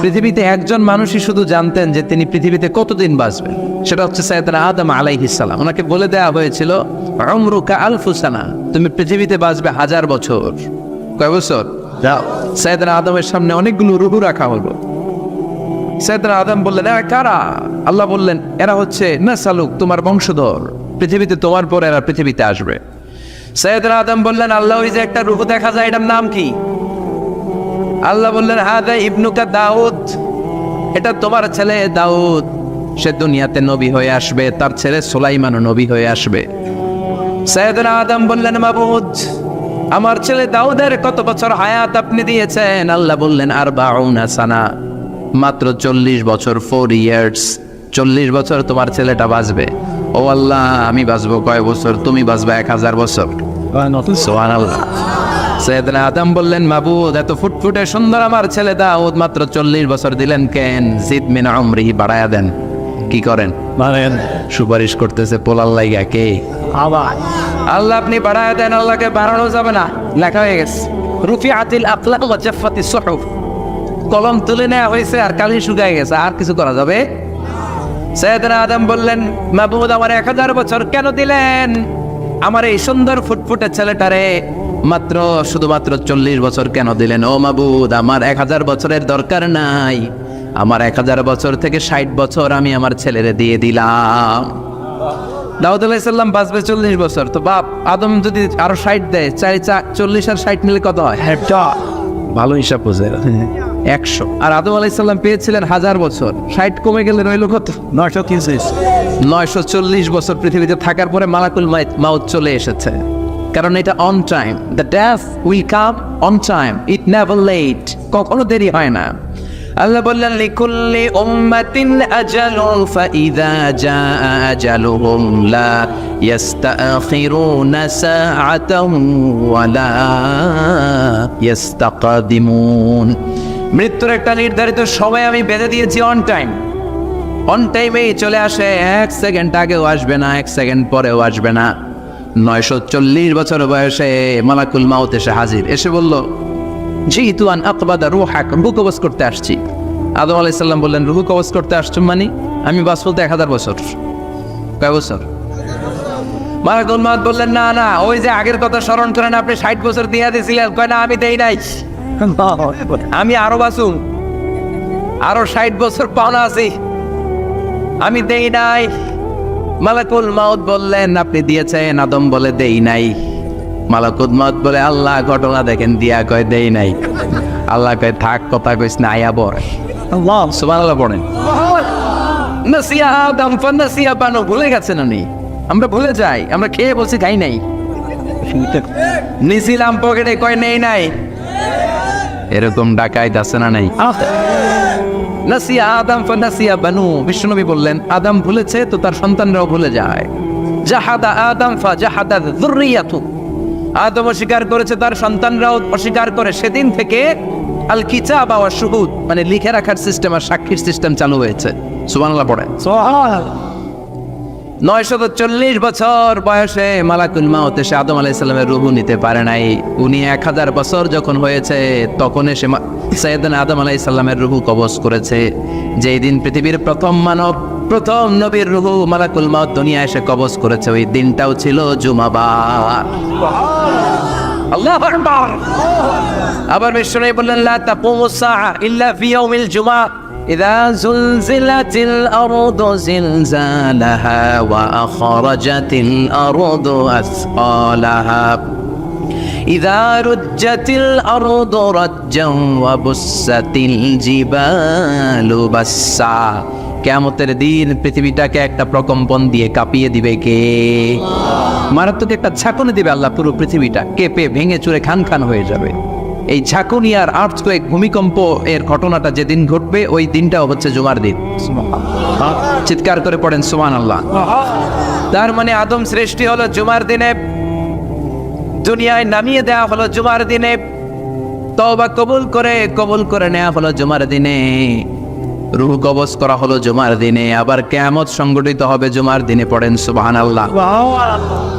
পৃথিবীতে একজন মানুষই শুধু জানতেন যে তিনি পৃথিবীতে কতদিন বাঁচবেন, সেটা হচ্ছে সাইয়েদনা আদম আলাইহিস সালাম। ওনাকে বলে দেওয়া হয়েছিল উমরুকা আলফু সানা, তুমি পৃথিবীতে বাঁচবে 1000 বছর। কয় বছর? সাইয়েদনা আদমের সামনে অনেকগুলো রূহ রাখা হলো। সাইয়েদনা আদম বললেন, এরা কারা? আল্লাহ বললেন, এরা হচ্ছে নাসালুক, তোমার বংশধর, পৃথিবীতে তোমার পর এরা পৃথিবীতে আসবে। সাইয়েদনা আদম বললেন, আল্লাহ ওই যে একটা রূহ দেখা যায়, এটার নাম কি? আল্লাহ বললেন, হাদা ইবনুকা দাউদ, এটা তোমার ছেলে দাউদ, সে দুনিয়াতে নবী হয়ে আসবে, তার ছেলে সুলাইমানও নবী হয়ে আসবে। সাইয়েদনা আদম বললেন, মাবুদ, আমার ছেলে দাউদের কত বছর হায়াত আপনি দিয়েছেন? আল্লাহ বললেন, 40 সানা, মাত্র 40 বছর, 4 ইয়ার্স, 40 বছর তোমার ছেলেটা বাঁচবে। ও আল্লাহ, আমি বাঁচবো কয় বছর? তুমি বাঁচবে 1000 বছর। সুবহানাল্লাহ। সাইয়েদনা আদম বললেন, মাবুদ, এত ফুটফুটে সুন্দর আমার ছেলে দাউদ, মাত্র 40 বছর দিলেন কেন? জিদ মিন উমরিহি, বাড়ায়া দেন। কি করেন? সুপারিশ করতেছে পোলার লাইগা কে? আল্লাহ, আপনি বাড়ায়া দেন। আল্লাহকে বাড়ানো যাবে না, লেখা হয়ে গেছে, রুফিআতিল আকলাম ওয়া জাফফাতিস সুহুফ, কলম তুলে নেওয়া হয়েছে আর কালি শুকায় গেছে, আর কিছু করা যাবে? সাইয়েদনা আদম বললেন, মাবুদ, আমার 1000 বছর কেন দিলেন? আমার এই সুন্দর ফুটফুটে ছেলেটারে মাত্র শুধুমাত্র 40 বছর কেন দিলেন? ও মাবুদ, আমার 1000 বছরের দরকার নাই, আমার 1000 বছর থেকে 60 বছর আমি আমার ছেলেরে দিয়ে দিলাম। দাউদ আলাইহিস সালাম বাঁচবে 40 বছর, তো বাপ আদম যদি আরো 60 দেয়, 40 আর 60 মিলে কত হয়? ভালো হিসাব বোঝে, 100। আর আদম আলাইহিস সালাম পেয়েছিলেন 1000 বছর, 60 কমে গেলে রইল কত? 940 বছর পৃথিবীতে থাকার পরে মালাকুল মাউত চলে এসেছে। কারণ এটা on time, the death will come on time, it never late, কখনো দেরি হয় না। আল্লাহ বললেন, লিকুল্লি উম্মাতিন আজালুন ফাইযা জাআ আজালুহুম লা ইস্তাখিরুনা সাআতান ওয়া লা ইস্তাকদিমুন। মৃত্যুর একটা নির্ধারিত সময় আমি বেঁধে দিয়েছি, অন টাইম, অন টাইমেই চলে আসে, 1 সেকেন্ড আগেও আসবে না, 1 সেকেন্ড পরেও আসবে না। 940 বছর বয়সে মালাকুল মাউত এসে হাজির, এসে বলল, জিতু আন আকবাদা রূহাক, রূহ কবজ করতে আসছি। আদম আলাইহিস সালাম বললেন, রূহ কবজ করতে আসছো মানে? আমি বাঁচবো তো 1000 বছর। কয় বছর? মালাকুল মাউত বললেন, না না, ওই যে আগের কথা স্মরণ করেন, আপনি 60 বছর দিয়ে দিয়েছিলেন। কয় না, আমি দেই নাই, আমি আরো বাঁচুম, আরো 60 বছর পাওনা আছি, আমি দেই নাই। মালাকুল মাউত বললেন, আপনি দিয়েছেন। আদম বলে, দেই নাই। মালাকুল মাউত বলে, আল্লাহ ঘটনা দেখেন, দিয়া কয় দেই নাই। আল্লাহ কয়, থাক, কথা কইস না, আয়া বল। আল্লাহ সুবহানাল্লাহ পড়েন। নাসিয়া আদম ফানাসিয়া বানু, ভুলে গেছেন উনি, আমরা ভুলে যাই, আমরা খেয়ে বলছি খাই নাই, নিছিলাম পকেটে, কয় নেই নাই। এরকম ডাকাইত আছে না নাই? নাসিয়া আদম ফানাসিয়া বানু, বিশ্বনবী বললেন, আদম ভুলেছে তো তার সন্তানরাও ভুলে যায়। জাহাদা আদম ফাজাহাদা যুররিয়াতু, আদম অস্বীকার করেছে, তার সন্তানরাও অস্বীকার করে। সেদিন থেকে আল কিতাব ওয়া শুহুদ, মানে লিখে রাখার সিস্টেম আর সাক্ষীর সিস্টেম চালু হয়েছে। সুবহানাল্লাহ পড়েন। 940 বছর বয়সে মালাকুল মাউত এসে আদম আলাইহিস সালামের রূহ নিতে পারে নাই। উনি 1000 বছর যখন হয়েছে তখন এসে সাইয়েদনা আদম আলাইহিস সালামের রূহ কবজ করেছে। যেই দিন পৃথিবীর প্রথম মানব, প্রথম নবীর রূহ মালাকুল মাউত দুনিয়া এসে কবজ করেছে, ওই দিনটাও ছিল জুমাবার। আল্লাহু আকবার। আবার বিশ্বনবী বললেন, লা তাকুমুস সাআ ইল্লা ফি ইয়াউমিল জুমআহ, ইযা যুলজিলাতিল আরদু জিলজালাহা ওয়া আখরাজাতিল আরদু আসকালাহা, ইযা রুজ্জাতিল আরদু রাজ্জান ওয়া বুসাতিল জিবালু বাসসা। কিয়ামতের দিন পৃথিবীটাকে একটা প্রকম্পন দিয়ে কাঁপিয়ে দিবে কে? মারাত্মক একটা ঝাঁকুনি দিবে আল্লাহ, পুরো পৃথিবীটা কেঁপে ভেঙে চুরে খান খান হয়ে যাবে। এই ঝাঁকুনি আর আর্থকোয়েক, ভূমিকম্প এর ঘটনাটা যেদিন ঘটবে, ওই দিনটাও হচ্ছে জুমার দিন। চিৎকার করে পড়েন সুবহানাল্লাহ। তার মানে আদম সৃষ্টি হলো জুমার দিনে, দুনিয়ায় নামিয়ে দেওয়া হলো জুমার দিনে, তওবা কবুল করে নেওয়া হলো জুমার দিনে, রূহ কবজ করা হলো জুমার দিনে, আবার কিয়ামত সংগঠিত হবে জুমার দিনে। পড়েন সুবহানাল্লাহ।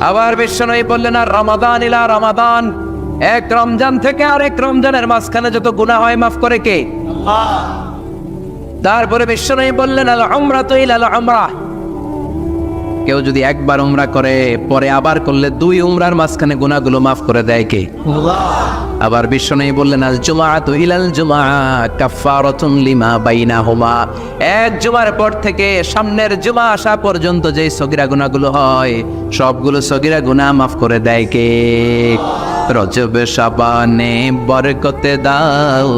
আবার বিশ্বনবী বললেন, আর রমাদান ইলা রমাদান, এক রমজান থেকে আরেক রমজানের মাঝখানে যত গুনাহ হয় মাফ করে কে? তারপরে বিশ্বনবী বললেন আল উমরাতু ইলাল উমরাহ, কেউ যদি একবার উমরা করে পরে আবার করলে 2 উমরার মাঝখানে গুনাহগুলো মাফ করে দেয় কে? আবার বিশ্বনবী বললেন আল জুমআতু ইলাল জুমআ কাফফারাতুন লিমা বাইনাহুমা, এক জুমার পর থেকে সামনের জুমা আসা পর্যন্ত যে সগীরা গুনাহগুলো হয় সবগুলো সগীরা গুনাহ মাফ করে দেয় কে? রজব শাবানে বরকতে দাও,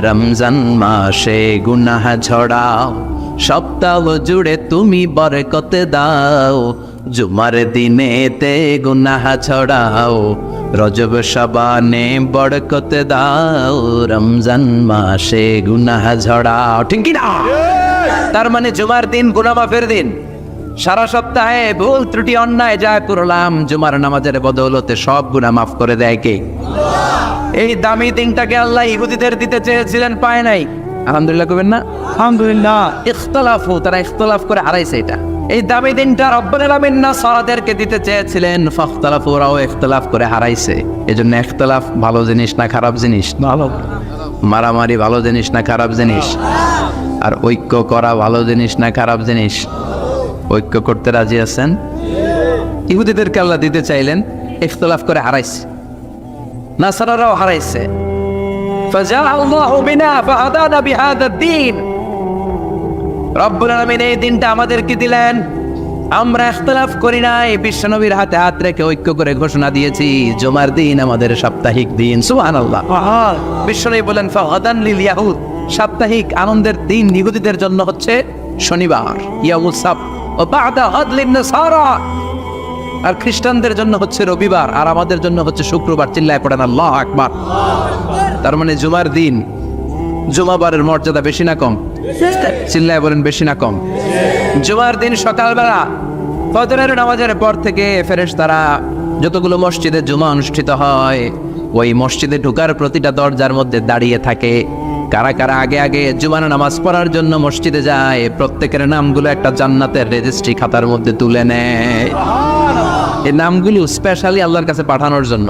রমজান মাসে গুনাহ ঝড়াও, সপ্তাহ জুড়ে তুমি বরকতে দাও, জুমার দিনেতে গুনাহ ছড়াও, রজব শাবানে বরকতে দাও, রমজান মাসে গুনাহ ঝড়াও। ঠিক কি না? তার মানে জুমার দিন গুনাহ মাফের দিন। সারা সপ্তাহে ভুল ত্রুটি অন্যায় যা করলাম জুমার নামাজের বদৌলতে সব গুনাহ মাফ করে দেয় কে? এই দামি দিনটাকে আল্লাহ ইহুদিদের দিতে চেয়েছিলেন, পায় নাই। আলহামদুলিল্লাহ কবেন না? আলহামদুলিল্লাহ। ইখতিলাফু, তারা ইখতিলাফ করে হারাইছে এটা। এই দামি দিনটা রব্বুল আলামিন নাসারাদেরকে দিতে চেয়েছিলেন, ফাখতালাফু, ওরাও ইখতিলাফ করে হারাইছে। এজন্য ইখতিলাফ ভালো জিনিস না খারাপ জিনিস? ভালো। মারামারি ভালো জিনিস না খারাপ জিনিস? আর ঐক্য করা ভালো জিনিস না খারাপ জিনিস? ঐক্য করতে রাজি আছেন? ইহুদিদেরকে আল্লাহ দিতে চাইলেন, ইখতিলাফ করে হারাইছে। নাসারারাও হারাইছে। ফাজা আল্লাহু বিনা ফাহাদানা বিহাদা দ্বীন, রব্বুল আলামিন এই দিনটা আমাদেরকে দিলেন, আমরা ইখতিলাফ করি নাই, বিশ্বনবীর হাতে হাত রেখে ঐক্য করে ঘোষণা দিয়েছি জুমার দিন আমাদের সাপ্তাহিক দিন। সুবহানাল্লাহ। বিশ্বনবী বলেন ফাগাদান লিল ইয়াহুদ, সাপ্তাহিক আনন্দের দিন ইহুদিদের জন্য হচ্ছে শনিবার, ইয়াউমুস সাbt, ও বা'দা হাদলিন নাসারা, আর খ্রিস্টানদের জন্য হচ্ছে রবিবার, আর আমাদের জন্য হচ্ছে শুক্রবার। চিল্লায় পড়েন আল্লাহু আকবার। তার মানে জুমার দিন, জুমাবারের মর্যাদা বেশি না কম? চিল্লায় বলেন বেশি না কম? জুমার দিন সকালবেলা ফজরের নামাজের পর থেকে ফেরেশতারা যতগুলো মসজিদে জুমা অনুষ্ঠিত হয় ওই মসজিদে ঢোকার প্রতিটা দরজার মধ্যে দাঁড়িয়ে থাকে। কারা কারা আগে আগে জুমার নামাজ পড়ার জন্য মসজিদে যায়, প্রত্যেকের নামগুলো একটা জান্নাতের রেজিস্ট্রি খাতার মধ্যে তুলে নেয়। এই নামগুলো স্পেশালি আল্লাহর কাছে পাঠানোর জন্য।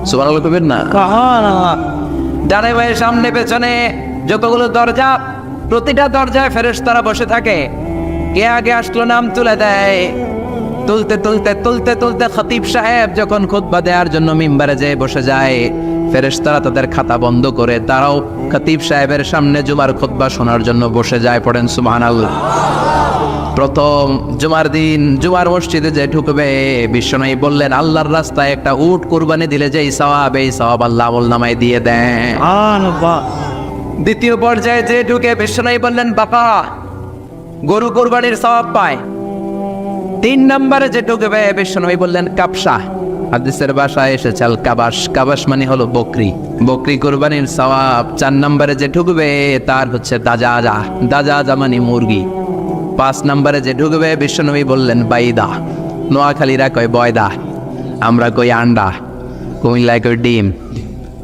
সুবহানাল্লাহ কইবেন না? ডানে বাঁয়ে সামনে পেছনে যতগুলো দরজা, প্রতিটা দরজায় ফেরেশতারা বসে থাকে। কে আগে আসলো নাম তুলে দেয়। তুলতে তুলতে তুলতে তুলতে খতিব সাহেব যখন খুতবা দেওয়ার জন্য মিম্বারে যেয়ে বসে যায়, ফেরেশতারা তাদের খাতা বন্ধ করে তারাও খতিব সাহেবের সামনে জুমার খুতবা শোনার জন্য বসে যায়। পড়েন সুবহানাল্লাহ। প্রথম জুমার দিন জুমার মসজিদে যে ঢুকবে, বিশ্বনবী বললেন আল্লাহর রাস্তায় একটা উট কুরবানি দিলে যেই সওয়াব, এই সওয়াব আল্লাহ আমলনামায় দিয়ে দেন। দ্বিতীয় পর্যায়ে যে ঢুকে, বিশ্বনবী বললেন বাবা গরু কুরবানির সওয়াব পায়। 3 নম্বরে যে ঢুকবে, বিশ্বনবী বললেন কাবসা, হাদিসের ভাষায় এসেছে আল কাবাস, কাবাস মানে হলো বকরি, বকরি কুরবানির সওয়াব। 4 নম্বরে যে ঢুকবে তার হচ্ছে দাজাজা, দাজাজা মানে মুরগি। 5 নম্বরে যে ঢুকবে, বিশ্বনবী বললেন বাইদা, নোয়াখালীরা কয় বয়দা, আমরা কই আন্ডা, কুমিল্লায় কই ডিম।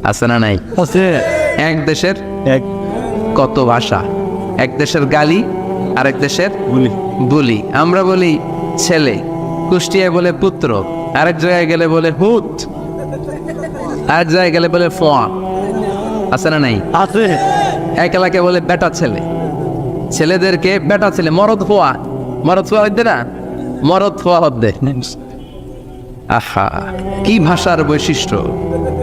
আছে না নাই? এক দেশের কত ভাষা, এক দেশের গালি আরেক দেশের বুলি। আমরা বলি ছেলে, কুষ্টিয়ায় বলে পুত্র, আরেক জায়গায় গেলে বলে হুত, আরেক জায়গায় গেলে বলে ফোয়া। আছে না নাই? আছে। এক এলাকায় বলে বেটা ছেলে, ছেলেদেরকে বেটা ছেলে, মরদ ফোয়া, মরদ ফোয়া হইতে না, মরদ ফোয়া হদ্দে। আহা কি ভাষার বৈশিষ্ট্য।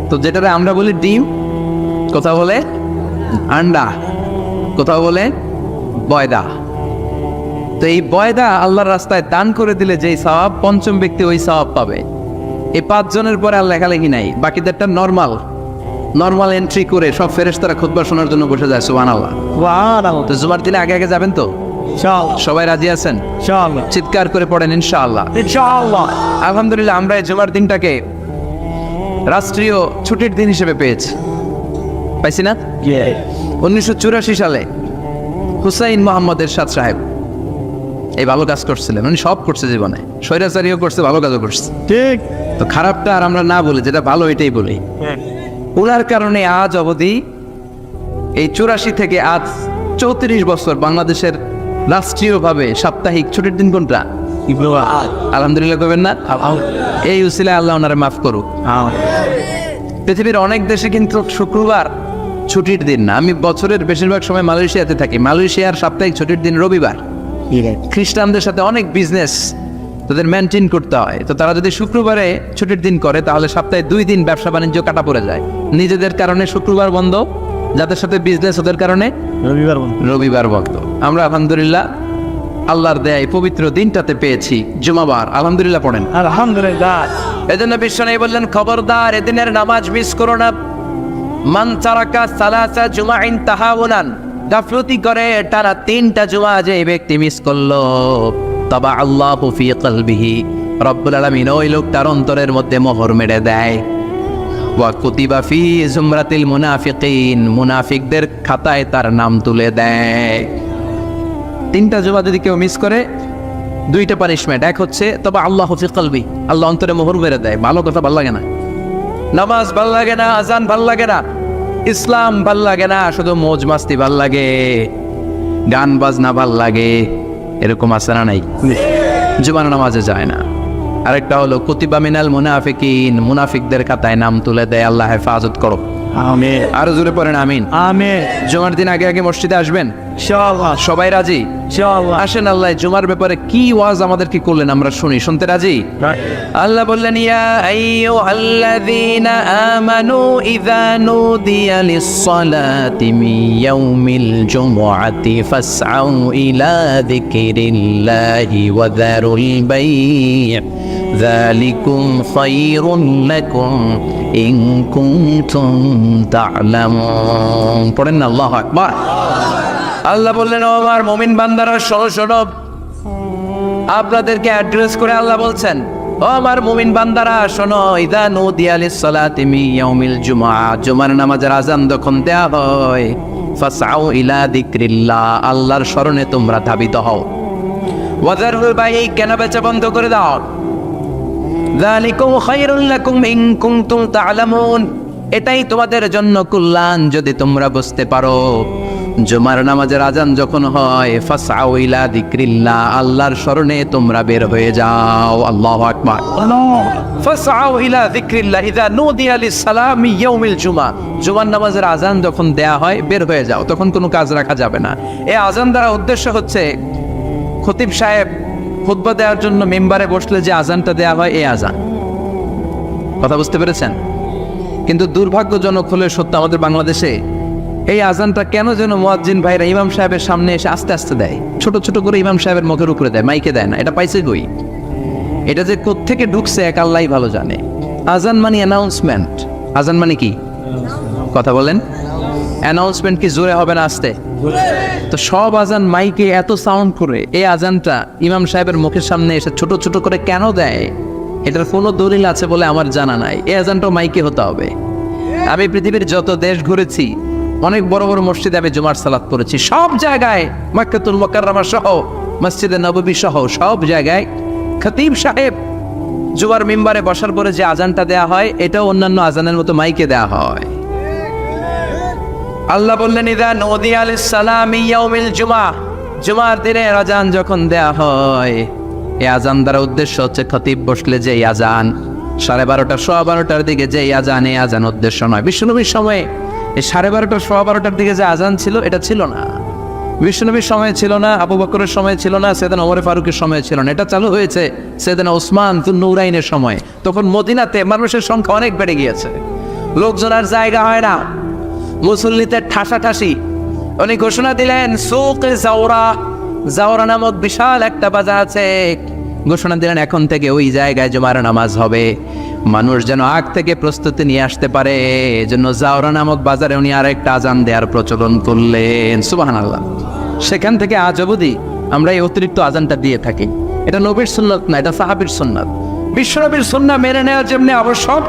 তো যেটারে আমরা বলি ডিম, কোথাও বলে আন্ডা, কোথাও বলে বয়দা। তো এই বয়দা আল্লাহর রাস্তায় দান করে দিলে যেই সওয়াব, পঞ্চম ব্যক্তি ওই সওয়াব পাবে। এই 5 জনের পরে আর লেখালেখি নাই, বাকিদেরটা নর্মাল এন্ট্রি করে সব ফেরেশতারা খুতবা শোনার জন্য বসে যায়। সুবহানাল্লাহ। তো জুমার দিনে আগে আগে যাবেন তো? সবাই রাজি আছেন? চিৎকার করে পড়েন ইনশাআল্লাহ। আলহামদুলিল্লাহ, আমরা এই জুমার দিনটাকে রাষ্ট্রীয় ছুটির দিন হিসেবে পেয়েছি, পাইছি না? 1984 সালে হুসাইন মোহাম্মদ এরশাদ সাহেব এই ভালো কাজ করছিলেন। উনি সব করছে জীবনে, স্বৈরাচারীও করছে, ভালো কাজও করছে। ঠিক। তো খারাপটা আর আমরা না বলি, যেটা ভালো এটাই বলি। ওনার কারণে আজ অবধি এই 84 থেকে আজ 34 বছর বাংলাদেশের রাষ্ট্রীয়ভাবে সাপ্তাহিক ছুটির দিন কোনটা? আলহামদুলিল্লাহ কইবেন না? এই উসিলায় আল্লাহ ওনারে মাফ করুক। পৃথিবীর অনেক দেশে কিন্তু শুক্রবার ছুটির দিন না। আমি বছরের বেশিরভাগ সময় মালয়েশিয়াতে থাকি। মালয়েশিয়ার সাপ্তাহিক ছুটির দিন রবিবার। খ্রিস্টানদের সাথে অনেক বিজনেস তাদের মেনটেন করতে হয়, তো তারা যদি শুক্রবারে ছুটির দিন করে তাহলে সপ্তাহে 2 দিন ব্যবসা বাণিজ্য কাটা পড়ে যায়। নিজেদের কারণে শুক্রবার বন্ধ, যাদের সাথে বিজনেস ওদের কারণে রবিবার বন্ধ। আমরা আলহামদুলিল্লাহ আল্লাহর দেয় পবিত্র দিনটাতে পেয়েছি জুমাবার। আলহামদুলিল্লাহ পড়েন আলহামদুলিল্লাহ। এজন্য বিশ্বনবী বললেন, খবরদার এদিনের নামাজ মিস করো না। মান তারাকা সালাসা জুমাইন তাহাউনান, গাফলতি করে টানা 3টা জুমা যে ব্যক্তি মিস করলো, তবা আল্লাহু ফি কলবিহি, রব্বুল আলামিন ওই লোকটার অন্তরের মধ্যে মোহর মেরে দেয়। ওয়া কুতিবা ফি জুমরাতিল মুনাফিকিন, মুনাফিকদের খাতায় তার নাম তুলে দেয়। 3টা জুমা যদি কেউ মিস করে 2টা পানিশমেন্ট। এক হচ্ছে তবা আল্লাহু ফি কলবি, আল্লাহ অন্তরে মোহর মেরে দেয়। ভালো কথা ভাল লাগে না, নামাজ ভাল লাগে না, আজান ভাল লাগে না, ইসলাম ভাল লাগে না, শুধু মৌজ মাস্তি ভাল লাগে, গান বাজনা ভাল লাগে, এরকম আছে না নাই? জুমার নামাজে যায় না। আরেকটা হলো কুতিবা মিনাল মুনাফিকিন, মুনাফিকদের খাতায় নাম তুলে দেয়। আল্লাহ হেফাজত করো, আমিন। আরো জোরে পড়েন আমিন। আমিন। জুমার দিন আগে আগে মসজিদে আসবেন ইনশাআল্লাহ। সবাই রাজি? ইনশাআল্লাহ। আসেন, আল্লাহ জুমার ব্যাপারে কি ওয়াজ আমাদের কি করলেন আমরা শুনি। শুনতে রাজি? আল্লাহ বললেন, ইয়া আইয়ুহাল্লাযীনা আমানু ইযা নুদিয়া লিস-সালাতি মিন ইয়াউমিল জুমআতি ফাসআউ ইলা যিকরিল্লাহি ওয়া যারুল বাই', যালিকুম খায়রুন লাকুম ইন কুনতুম তা'লামুন। পড়েন না আল্লাহু আকবার। আল্লাহ বললেন, ও আমার মুমিন বান্দারা শোনো শোনো। আপনাদেরকে অ্যাড্রেস করে আল্লাহ বলছেন, ও আমার মুমিন বান্দারা শোনো, ইযা নুদিয়া লিস-সালাতি মিন ইয়াউমিল জুমআ, জুমার নামাজের আযান যখন দেয়া হয়, ফাসআউ ইলা যিকরিল্লাহ, আল্লাহর স্মরণে তোমরা ধাবিত হও। ওয়া যারুল বাই', কেনা বেচা বন্ধ করে দাও। যালিকুম খায়রুল লাকুম ইন কুনতুম তা'লামুন, এটাই তোমাদের জন্য কল্যাণ যদি তোমরা বুঝতে পারো। জুমার নামাজের আজান যখন হয়, ফাসআউ ইলা যিকরিল্লাহ, আল্লাহর স্মরণে তোমরা বের হয়ে যাও। আল্লাহু আকবার। ফাসআউ ইলা যিকরিল্লাহ ইযা নুদিয়া লিস-সালামি ইয়াউমিল জুমআ, জুমার নামাজের আজান যখন দেয়া হয় বের হয়ে যাও, তখন কোনো কাজ রাখা যাবে না। এই আজান দ্বারা উদ্দেশ্য হচ্ছে খতিব সাহেব খুতবা দেওয়ার জন্য মেম্বারে বসলে যে আজানটা দেয়া হয়, এই আজান। কথা বুঝতে পেরেছেন? কিন্তু দুর্ভাগ্যজনক হলে সত্য, আমাদের বাংলাদেশে এই আজানটা কেন যেন মুয়াজ্জিন ভাইরা ইমাম সাহেবের সামনে এসে আস্তে আস্তে দেয়, ছোট ছোট করে ইমাম সাহেবের মুখের উপরে দেয়, মাইকে দেয় না। এটা পাইছে কই? এটা যে কোত্থেকে ঢুকছে এক আল্লাহই ভালো জানে। আজান মানে অ্যানাউন্সমেন্ট। আজান মানে কি? কথা বলেন। অ্যানাউন্সমেন্ট কি জোরে হবে না আস্তে? তো সব আজান মাইকে এত সাউন্ড করে, এই আজানটা ইমাম সাহেবের মুখের সামনে এসে ছোট ছোট করে কেন দেয়? এটার কোনো দলিল আছে বলে আমার জানা নাই। এই আজানটাও মাইকে হতে হবে। আমি পৃথিবীর যত দেশ ঘুরেছি, অনেক বড় বড় মসজিদে আমি জুমার সালাত করেছি, সব জায়গায় মক্কাতুল মুকাররমা সহ মসজিদে নববী সহ সব জায়গায় খতিব সাহেব জুমার মিম্বারে বসার পরে যে আজানটা দেয়া হয়, এটাও অন্যান্য আজানের মতো মাইকে দেয়া হয়। আল্লাহ বললেন, ইযা নুদিয়া লিস-সালামি ইয়াউমিল জুমআ, জুমার দিনের আজান যখন দেয়া হয়, এই আজান দ্বারা উদ্দেশ্য হচ্ছে খতিব বসলে যে আজান 12:30 12:15 দিকে যে আজান, এই আজান উদ্দেশ্য নয়। বিশ্বনবীর সময়ে এই 12:30 12:15 দিকে যে আজান ছিল, এটা ছিল না। বিশ্বনবীর সময় ছিল না, আবু বকরের সময় ছিল না, সাইয়েদনা ওমর ফারুকের সময় ছিল না। এটা চালু হয়েছে সাইয়েদনা ওসমান যুন-নুরাইনের সময়। তখন মদিনাতে মানুষের সংখ্যা অনেক বেড়ে গিয়েছে, লোকজন আর জায়গা হয় না, মুসল্লিতে ঠাসাঠাসি। উনি ঘোষণা দিলেন, সুকে জাওরা, জাওরা নামক বিশাল একটা বাজার আছে, ঘোষণা দিলেন এখন থেকে ওই জায়গায় জুমার নামাজ হবে। মানুষ যেন আগ থেকে প্রস্তুতি নিয়ে আসতে পারে, এজন্য জাওরা নামক বাজারে উনি আর একটা আজান দেওয়ার প্রচলন করলেন। সুবহানাল্লাহ। সেখান থেকে আজ অবধি আমরা এই অতিরিক্ত আজানটা দিয়ে থাকি। এটা নবীর সুন্নাত না, এটা সাহাবীর সুন্নাত। বিশ্বনবীর সুন্নাহ মেনে নেওয়া যেমনি আবশ্যক,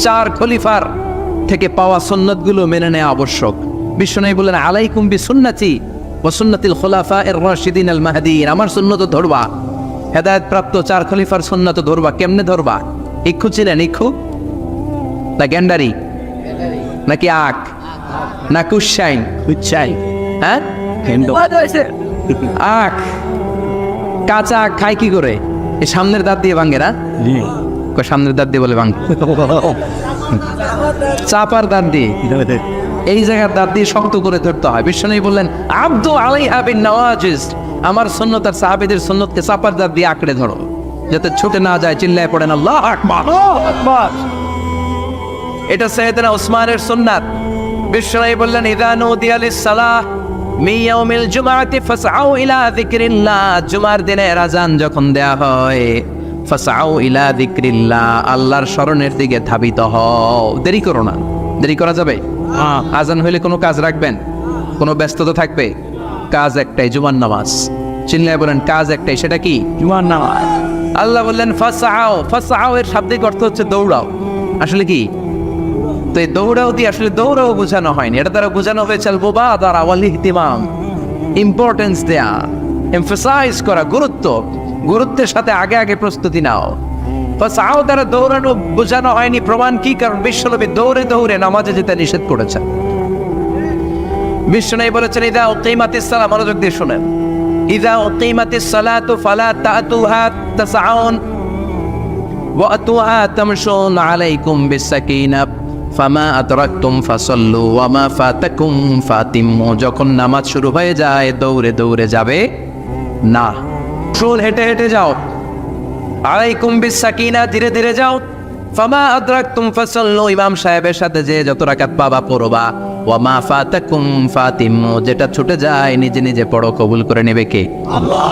4 খলিফার থেকে পাওয়া সুন্নাতগুলো মেনে নেওয়া আবশ্যক। বিশ্বনবী বলেন, আলাইকুম বিসুন্নতি ওয়া সুন্নাতিল খুলাফায়ে রাশিদিন আল মাহদিয়িন, আমার সুন্নাত ধরবা। হেদায়েত প্রাপ্ত 4 খলিফার সুন্নাত ধরবা। কেমনে ধরবা? ইক্ষু ছিলেন? ইক্ষু না গ্যান্ডারি নাকি আখ না কুশাইন? উচ্চাই। হ্যাঁ, আখ। কাঁচা আখ খায় কি করে? এই সামনের দাঁত দিয়ে ভাঙে না? সামনের দাঁত দিয়ে বলে ভাঙ, চাপার দাঁত দিয়ে। এই জায়গার দাঁত দিয়ে শক্ত করে ধরতে হয়। বিশ্বনবী বললেন আব্দু আলাইহা বিন নওয়াজিজ, আমার সুন্নত আর সাহাবীদের সুন্নতকে চাপার দাঁত দিয়ে আঁকড়ে ধরো যাতে ছুটে না যায়। চিল্লায় পড়েন আল্লাহু আকবার। এটা সাইয়েদনা উসমানের সুন্নাত। বিশ্বনবী বললেন ইযা নুদিয়া লিস-সালাহ মিন ইয়াউমিল জুমআতি ফাসআউ ইলা যিকরিল্লাহ, জুমার দিনের আযান যখন দেয়া হয় ফাসআউ ইলা যিকরিল্লাহ, আল্লাহর স্মরণের দিকে ধাবিত হও। দেরি করো না। দেরি করা যাবে? আযান হইলে কোনো কাজ রাখবেন? কোনো ব্যস্ততা থাকবে? কাজ একটাই, জুমার নামাজ। চিল্লায় বলেন কাজ একটাই, সেটা কি? জুমার নামাজ। আল্লাহ বললেন ফাসআউ, ফাসআউ এর শাব্দিক অর্থ হচ্ছে দৌড়াও। আসলে কি? তো এই দৌড়াও দিয়ে আসলে দৌড়াও বোঝানো হয়নি, এটা দ্বারা বোঝানো হয়েছে আল মুবাদারা ওয়াল ইহতিমাম, ইম্পর্টেন্স দেয়া, এমফাসাইজ করা, গুরুত্বের সাথে আগে আগে প্রস্তুতি নাও। ফাসআউ দ্বারা দৌড়ানো বোঝানো হয়নি। প্রমাণ কি? কারণ বিশ্বনবী দৌড়ে দৌড়ে নামাজে যেতে নিষেধ করেছেন। বিশ্বনবী বলেছেন ইযা উকিমাতিস সালাহ, মনোযোগ দিয়ে শুনেন, ইযা উকিমাতিস সালাতু ফালা তাতুহা তাসআউন ওয়া আতুহা তামশুন আলাইকুম বিসাকিনাহ ফামা আদরাকতুম ফাসাল্লু ওয়া মা ফাতাকুম ফাতিম্মু। যখন নামাজ শুরু হয়ে যায় দৌড়ে দৌড়ে যাবে না, শুন হেঁটে হেঁটে যাও। আলাইকুম বিসাকিনাহ, ধীরে ধীরে যাও। ফামা আদরাকতুম ফাসাল্লু, ইমাম সাহেবের সাথে যে যত রাকাত পাবা পড়বা। ওয়া মা ফাতাকুম ফাতিম্মু, যেটা ছুটে যায় নিজে নিজে পড়ো, কবুল করে নেবে কে? আল্লাহ।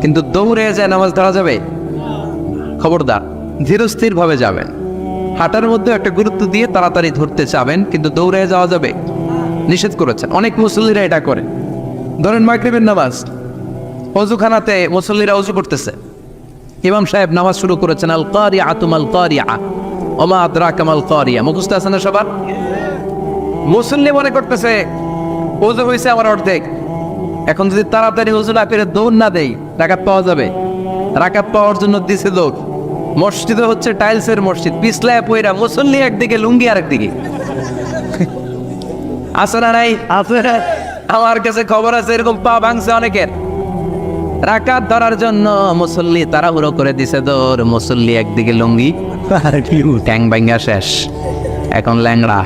কিন্তু দৌড়ে যায় নামাজ ধরা যাবে? খবরদার, ধীরস্থির ভাবে যাবেন। হাঁটার মধ্যে একটা গুরুত্ব দিয়ে তাড়াতাড়ি ধরতে চাবেন, কিন্তু দৌড়ে যাওয়া যাবে? নিষেধ করেছেন। অনেক মুসল্লিরা এটা করে। ধরেন মাগরিবের নামাজ, ওযুখানাতে মুসল্লিরা ওযু করতেছে, ইমাম সাহেব নামাজ শুরু করেছেন আল কারিআতু মাল কারিআ ওয়া মা আদরাকা মাল কারিআ, মুখস্থ আছে না সবার? মুসল্লি মনে করতেছে ওযু হইছে আমার অর্ধেক, এখন যদি তাড়াতাড়ি ওযু না করে দৌড় না দেই রাকাত পাওয়া যাবে? রাকাত পাওয়ার জন্য দিছে দৌড়। মসজিদে হচ্ছে টাইলসের মসজিদ, পিছলায় পয়রা মুসল্লি একদিকে, লুঙ্গি আরেকদিকে। আছে না নাই? আছে। আমার কাছে খবর আছে এরকম পা ভাঙছে অনেকের। রাকাত ধরার জন্য মুসল্লি তাড়াহুড়ো করে দিছে দৌড়, মুসল্লি একদিকে লুঙ্গি, ট্যাং ভাঙ্গা শেষ, এখন ল্যাংড়া।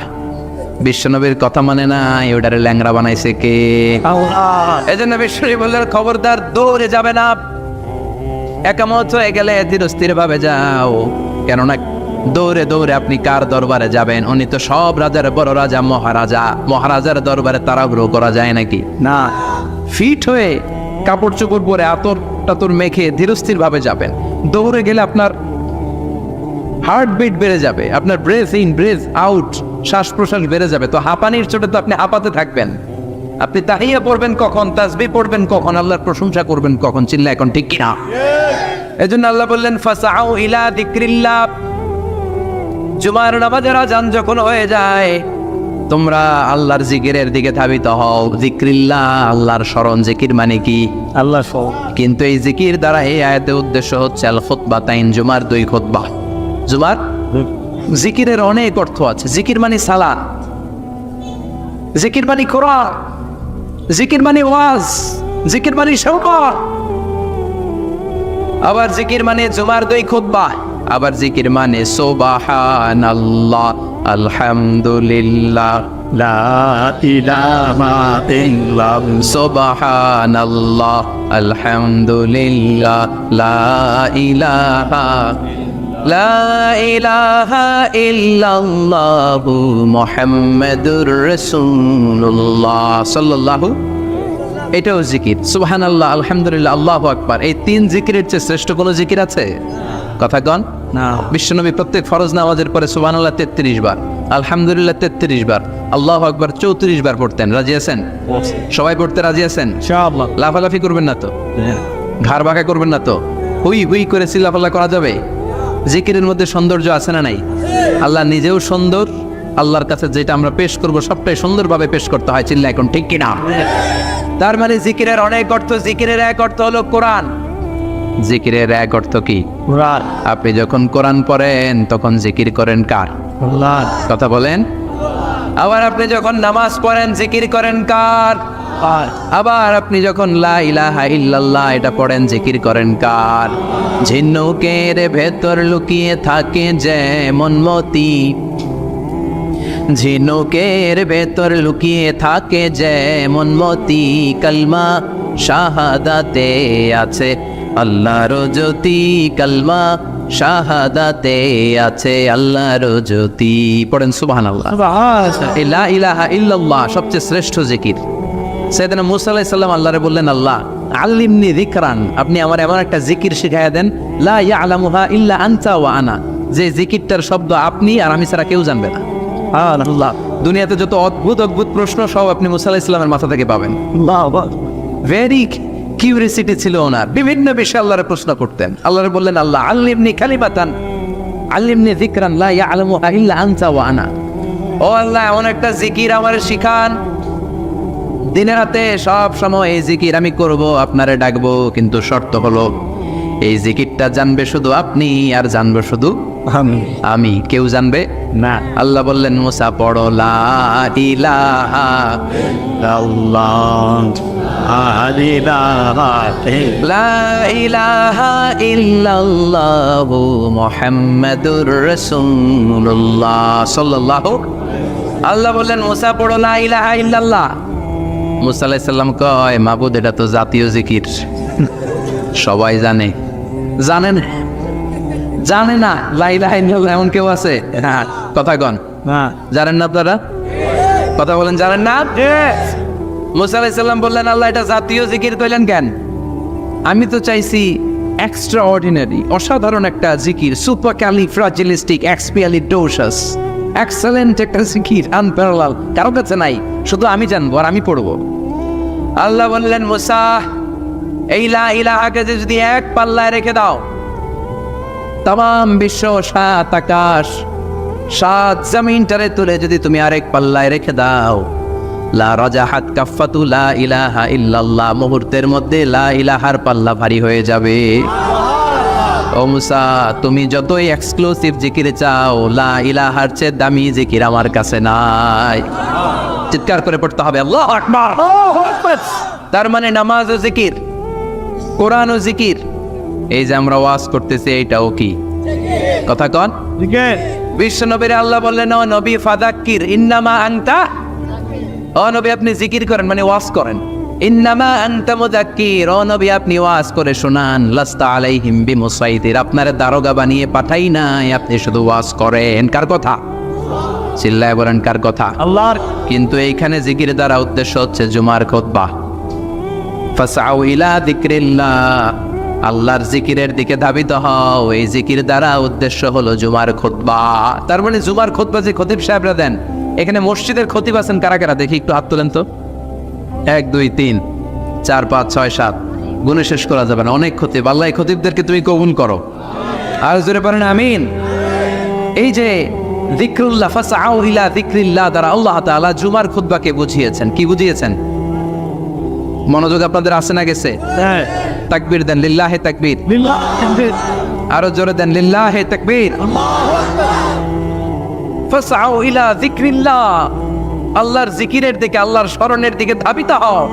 বিশ্বনবীর কথা মানে না, ওটারে ল্যাংড়া বানাইছে কে? আল্লাহ। এই জন্য বিশ্বনবী বললেন খবরদার দৌড়ে যাবে না, একামত হয়ে গেলে ধীরস্থির ভাবে যাও। কেননা দৌড়ে দৌড়ে আপনি কার দরবারে যাবেন? উনি তো সব রাজার বড় রাজা, মহারাজা। মহারাজার দরবারে তাড়াহুড়ো করা যায় নাকি? না। ফিট হয়ে কাপড় চোপড় পরে আতর টাতর মেখে ধীরস্থির ভাবে যাবেন। দৌড়ে গেলে আপনার হার্টবিট বেড়ে যাবে, আপনার ব্রেথ ইন ব্রেথ আউট, শ্বাস প্রশ্বাস বেড়ে যাবে। তো হাঁপানির চোটে তো আপনি হাঁপাতে থাকবেন। আপনি তাহিয়া পড়বেন কখন, তাসবিহ পড়বেন কখন, আল্লাহর প্রশংসা করবেন কখন? চিল্লা এখন ঠিক কিনা? এজন্য আল্লাহ বললেন ফাসআউ ইলা যিকরিল্লাহ, জুমার নামাজের আযান যখন হয়ে যায় তোমরা আল্লাহর জিকিরের দিকে ধাবিত হও। যিকরিল্লাহ, আল্লাহর স্মরণ। জিকির মানে কি? আল্লাহ সব। কিন্তু এই জিকির দ্বারা এই আয়াতের উদ্দেশ্য হচ্ছে আল খুতবাতাইন, জুমার 2 খুতবা। জুমার জিকিরের অনেক অর্থ আছে। জিকির মানে সালাত, জিকির মানে কোরআন, জিকির মানে ওয়াজ, জিকির মানে শওকত। আবার জিকির মানে জুমার 2 খুতবা। আবার জিকির মানে সুবহানাল্লাহ, আলহামদুলিল্লাহ, লা ইলাহা ইল্লাল্লাহ, সুবহানাল্লাহ, আলহামদুলিল্লাহ, লা ইলাহা ইল্লাল্লাহু মুহাম্মাদুর রাসূলুল্লাহ সাল্লাল্লাহু। এটাও জিকির। সুবহানাল্লাহ, আলহামদুলিল্লাহ, আল্লাহু আকবার। এই 3 জিকিরের চেয়ে শ্রেষ্ঠ কোনো জিকির আছে? কথা কন না। বিশ্বনবী প্রত্যেক ফরজ নামাজের পরে সুবহানাল্লাহ 33 বার, আলহামদুলিল্লাহ 33 বার, আল্লাহু আকবার 34 বার পড়তেন। রাজি আছেন? সবাই পড়তে রাজি আছেন? ইনশাআল্লাহ। লাফালাফি করবেন না তো? ঘাড় বাঁকা করবেন না তো? হুই হুই করে চিল্লাপাল্লা করা যাবে? জিকিরের মধ্যে সৌন্দর্য আছে না নাই? আল্লাহ নিজেও সুন্দর, আল্লাহর কাছে যেটা আমরা পেশ করব সবটাই সুন্দরভাবে পেশ করতে হয়। চিল্লা এখন ঠিক কিনা? তার মানে জিকিরের অনেক অর্থ। জিকিরের এক অর্থ হলো কোরআন। জিকিরের এক অর্থ কি? কোরআন। আপনি যখন কোরআন পড়েন তখন জিকির করেন কার? আল্লাহ। কথা বলেন। আবার আপনি যখন নামাজ পড়েন জিকির করেন কার? আবার আপনি যখন লা ইলাহা ইল্লাল্লাহ এটা পড়েন জিকির করেন কার? ঝিনুকের ভেতর লুকিয়ে থাকে যেমন মতি, ঝিনুকের ভেতর লুকিয়ে থাকে যেমন মতি, কালমা শাহাদাতে আছে আল্লাহর জ্যোতি, কালমা শাহাদাতে আছে আল্লাহর জ্যোতি। পড়েন সুবহানাল্লাহ। লা ইলাহা ইল্লাল্লাহ সবচেয়ে শ্রেষ্ঠ জিকির। সাইয়েদনা মুসা আলাইহিস সালাম আল্লাহরে বললেন, আল্লাহ আল্লিমনি যিকরান, আপনি আমার এমন একটা জিকির শিখাইয়া দেন, লা ইয়ালামুহা ইল্লা আনতা ওয়া আনা, যে জিকিরটার শব্দ আপনি আর আমি ছাড়া কেউ জানবে না। আল্লাহ, দুনিয়াতে যত অদ্ভুত অদ্ভুত প্রশ্ন সব আপনি মুসা আলাইহিস সালামের মাথা থেকে পাবেন। ভেরি কিউরিয়াসিটি ছিল ওনার, বিভিন্ন বিষয়ে আল্লাহরে প্রশ্ন করতেন। আল্লাহরে বললেন, আল্লাহ আল্লিমনি কালিমাতান, আল্লিমনি যিকরান লা ইয়ালামুহা ইল্লা আনতা ওয়া আনা। ও আল্লাহ, এমন একটা জিকির আমারে শিখান, দিনে রাতে সব সময় এই জিকির আমি করব, আপনারে ডাকবো, কিন্তু শর্ত হলো এই জিকিরটা জানবে শুধু আপনি আর জানবে শুধু আমি, কেউ জানবে না। আল্লাহ বললেন, মুসা পড়ো লা ইলাহা আল্লাহ লা ইলাহা ইল্লাল্লাহু মুহাম্মাদুর রাসূলুল্লাহ সাল্লাল্লাহু। আল্লাহ বললেন, মুসা পড়ো লা ইলাহা ইল্লাল্লাহ। মুসা আলাইহিস সালাম কয়, মাবুদ এটা তো জাতীয় জিকির, সবাই জানে। জানেন জানে না লা ইলাহা ইল্লাল্লাহ এমন কেউ আছে? কথা কন, জানেন না আপনারা? কথা বলেন, জানেন না? মুসা আলাইহিস সালাম বললেন, আল্লাহ এটা জাতীয় জিকির কইলেন কেন? আমি তো চাইছি এক্সট্রা অর্ডিনারি, অসাধারণ একটা জিকির, সুপার ক্যালিফ্রাজিলিস্টিক এক্সপিয়ালিডোসাস, এক্সেলেন্ট একটা জিকির, আনপ্যারালাল, কারো কাছে নাই, শুধু আমি জানবো আর আমি পড়বো। আল্লাহ বললেন, মুসা এই লা ইলাহাকে যদি এক পাল্লায় রেখে দাও, তাম বিশ্ব, সাত আকাশ, সাত জমিনটারে তুলে যদি তুমি আরেক পাল্লায় রেখে দাও, লা রাজাহাত কাফাতু লা ইলাহা ইল্লাল্লাহ, মুহূর্তের মধ্যে লা ইলাহার পাল্লা ভারী হয়ে যাবে। ও মুসা, তুমি যতই এক্সক্লুসিভ জিকির চাও, লা ইলাহার চেয়ে দামি জিকির আমার কাছে নাই। চিৎকার করে পড়তে হবে আল্লাহু আকবার। তার মানে নামাজ ও জিকির, কোরআন ও জিকির, এই যে আমরা ওয়াজ করতেছি এইটাও কি? কথা কন। বিশ্ব নবীর আল্লাহ বললেন, ও নবী ফাযাক্কির ইন্নামা আনতা, ও নবী আপনি জিকির করেন মানে ওয়াজ করেন। ইন্নামা আনতা মুযাক্কির, ও নবী আপনি ওয়াজ করে শোনান। লাস্তা আলাইহিম বিমুসাইতির, আপনারে দারোগা বানিয়ে পাঠাই নাই, আপনি শুধু ওয়াজ করেন। কার কথা? চিল্লায় বলেন, কার কথা? আল্লাহর। কিন্তু এইখানে জিকির দ্বারা উদ্দেশ্য হচ্ছে জুমার খুতবা। ফাসআউ ইলা যিকরিল্লাহ, আল্লাহর জিকিরের দিকে ধাবিত হও, এই জিকির দ্বারা উদ্দেশ্য হলো জুমার খুতবা। তার মানে জুমার খুতবা যে খতিব সাহেবরা দেন, এখানে মসজিদের খতিব আছেন কারা কারা? দেখি একটু হাত তোলেন তো। 1 2 3 4 5 6 7, গুণে শেষ করা যাবে না, অনেক খতিব। আল্লাহ এই খতিবদেরকে তুমি কবুল করো, আর জোরে পড়েন আমিন। এই যে যিকরুল্লাহ, ফাসআউ ইলা যিকরিল্লাহ দ্বারা আল্লাহ তাআলা জুমার খুতবাকে বুঝিয়েছেন। কি বুঝিয়েছেন? মনোযোগ আপনাদের আসে না গেছে? তাকবীর দেন, লিল্লাহে তাকবীর। আরো জোরে দেন, লিল্লাহে তাকবীর। ফাসআউ ইলা যিকরিল্লাহ, আল্লাহর জিকিরের দিকে, আল্লাহর স্মরণের দিকে ধাবিত হও।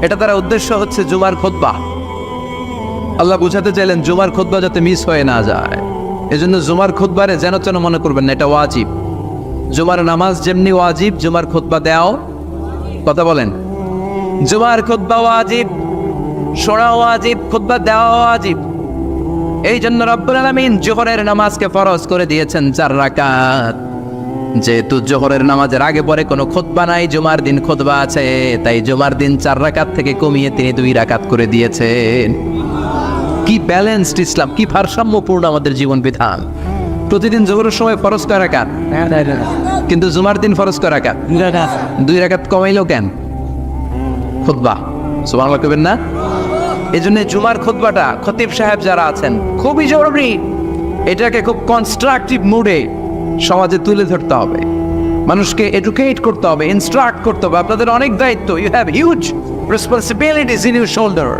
এটা দ্বারা উদ্দেশ্য হচ্ছে জুমার খুতবা। আল্লাহ বুঝাতে চাইলেন জুমার খুতবা যাতে মিস হয়ে না যায়, এজন্য জুমার খুতবারে যেন তেন মনে করবেন না, এটা ওয়াজিব। জুমার নামাজ যেমনি ওয়াজিব, জুমার খুতবা দেওয়াও, কথা বলেন, জুমার খুতবা ওয়াজিব, শোনা ওয়াজিব, খুতবা দেওয়া ওয়াজিব। এই জন্য রব্বুল আলামিন জোহরের নামাজকে ফরজ করে দিয়েছেন 4 রাকাত। যেহেতু জোহরের নামাজের আগে পরে কোনো খুতবা নাই, জুমার দিন খুতবা আছে, তাই জুমার দিন 4 রাকাত থেকে কমিয়ে তিনি 2 রাকাত করে দিয়েছেন। কি ব্যালেন্সড ইসলাম, কি ভারসাম্যপূর্ণ আমাদের জীবন বিধান। প্রতিদিন জোহরের সময় ফরজ কয় রাকাত, কিন্তু জুমার দিন ফরজ কয় রাকাত? 2 রাকাত কমাইলো কেন? খুতবা, সুবহানাল্লাহ কইবেন না? এই জন্য জুমার খুতবাটা খতিব সাহেব যারা আছেন খুবই জরুরি। এটাকে খুব কনস্ট্রাকটিভ মুডে সমাজে তুলে ধরতে হবে, মানুষকে এডুকেট করতে হবে, ইনস্ট্রাক্ট করতে হবে। আপনাদের অনেক দায়িত্ব, you have huge responsibilities in your shoulder.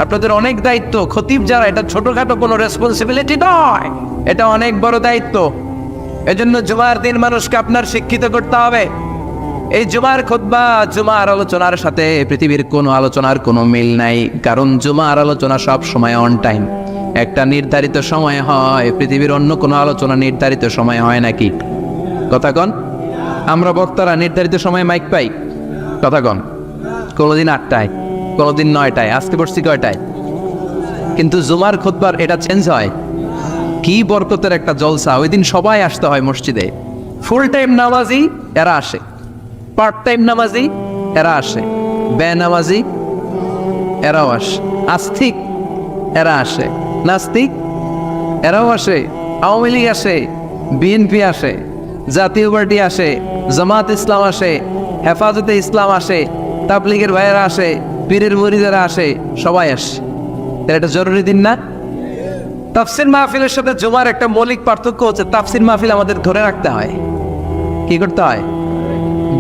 আপনাদের অনেক দায়িত্ব। খতিব যারা, এটা ছোটখাটো কোনো রেসপন্সিবিলিটি নয়, এটা অনেক বড় দায়িত্ব। এজন্য জুমার দিন মানুষকে আপনার শিক্ষিত করতে হবে। এই জুমার খুতবা, জুমার আলোচনার সাথে পৃথিবীর কোনো আলোচনার কোনো মিল নাই, কারণ জুমার আলোচনা সব সময় অন টাইম, একটা নির্ধারিত সময় হয়। পৃথিবীর অন্য কোনো আলোচনা নির্ধারিত সময় হয় নাকি? কথা কন। আমরা বক্তারা নির্ধারিত সময়ে মাইক পাই, কথা কন। কোনোদিন 8টায়, কোনোদিন 9টায়, আজকে পড়ছি কয়টায়? কিন্তু জুমার খুতবার এটা চেঞ্জ হয়। কি বরকতের একটা জলসা! ওই দিন সবাই আসতে হয় মসজিদে। ফুল টাইম নামাজি এরা আসে, পার্ট টাইম নামাজি এরা আসে, বেনামাজি এরাও আসে, আস্তিক এরা আসে, নাস্তিক এরাও আসে, আওয়ামী লীগ আসে, বিএনপি আসে, জাতীয় পার্টি আসে, জামাত ইসলাম আসে, হেফাজতে ইসলাম আসে, তাবলীগের ভাইয়েরা আসে, পীরের মুরিদেরা আসে, সবাই আসে। তাহলে এটা জরুরি দিন না? তাফসির মাহফিলের সাথে জুমার একটা মৌলিক পার্থক্য হচ্ছে, তাফসির মাহফিল আমাদের ধরে রাখতে হয়। কি করতে হয়?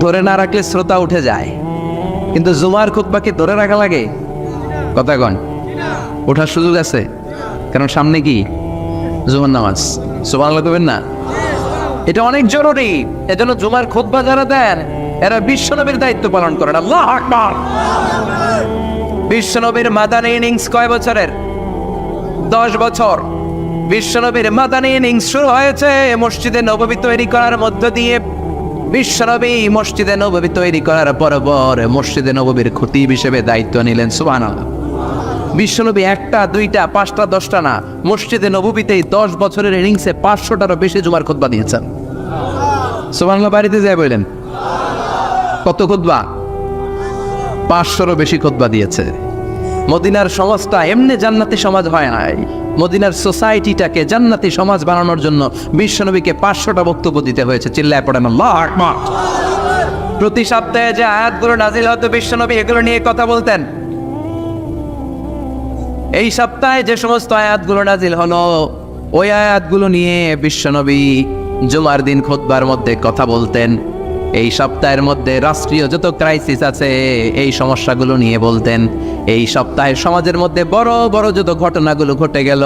ধরে না রাখলে শ্রোতা উঠে যায়। কিন্তু জুমার খুতবাকে ধরে রাখা লাগে? কথা কন, ওঠার সুযোগ আছে, কারণ সামনে কি জুমার নামাজ। সুবহানাল্লাহ কইবেন না? এটা অনেক জরুরি। এজন্য জুমার খুতবা যারা দেন এরা বিশ্বনবীর দায়িত্ব পালন করেন। আল্লাহু আকবার। বিশ্বনবীর মাদানী ইনিংস কয় বছরের? 10 বছর। বিশ্বনবীর মাদানী ইনিংস শুরু হয়েছে মসজিদে নববী তৈরি করার মধ্য দিয়ে। বিশ্বনবী মসজিদে নববী তৈরি করার পর মসজিদে নববীর খতিব হিসেবে দায়িত্ব নিলেন। সুবহানাল্লাহ। বিশ্বনবী 1টা 2টা 5টা 10টা না, মসজিদে নববীতেই 10 বছরের ইনিংসে 500টারও বেশি জুমার খুতবা দিয়েছেন। সুবহানাল্লাহ। বাড়িতে যায় বললেন কত খুতবা? 500রও বেশি খুতবা দিয়েছে। মদিনার সমাজটা এমনি জান্নাতি সমাজ হয় নাই। মদিনার সোসাইটিটাকে জান্নাতি সমাজ বানানোর জন্য বিশ্বনবীকে 500টা বক্তব্য দিতে হয়েছে। চিল্লায় পড়েন আল্লাহু আকবার। প্রতি সপ্তাহে যে আয়াতগুলো নাজিল হতো বিশ্বনবী এগুলো নিয়ে কথা বলতেন। এই সপ্তাহে যে সমস্ত আয়াতগুলো নাজিল হলো ওই আয়াতগুলো নিয়ে বিশ্বনবী জুমার দিন খুতবার মধ্যে কথা বলতেন। এই সপ্তাহের মধ্যে রাষ্ট্রীয় যত ক্রাইসিস আছে এই সমস্যাগুলো নিয়ে বলতেন। এই সপ্তাহে সমাজের মধ্যে বড় বড় যত ঘটনাগুলো ঘটে গেল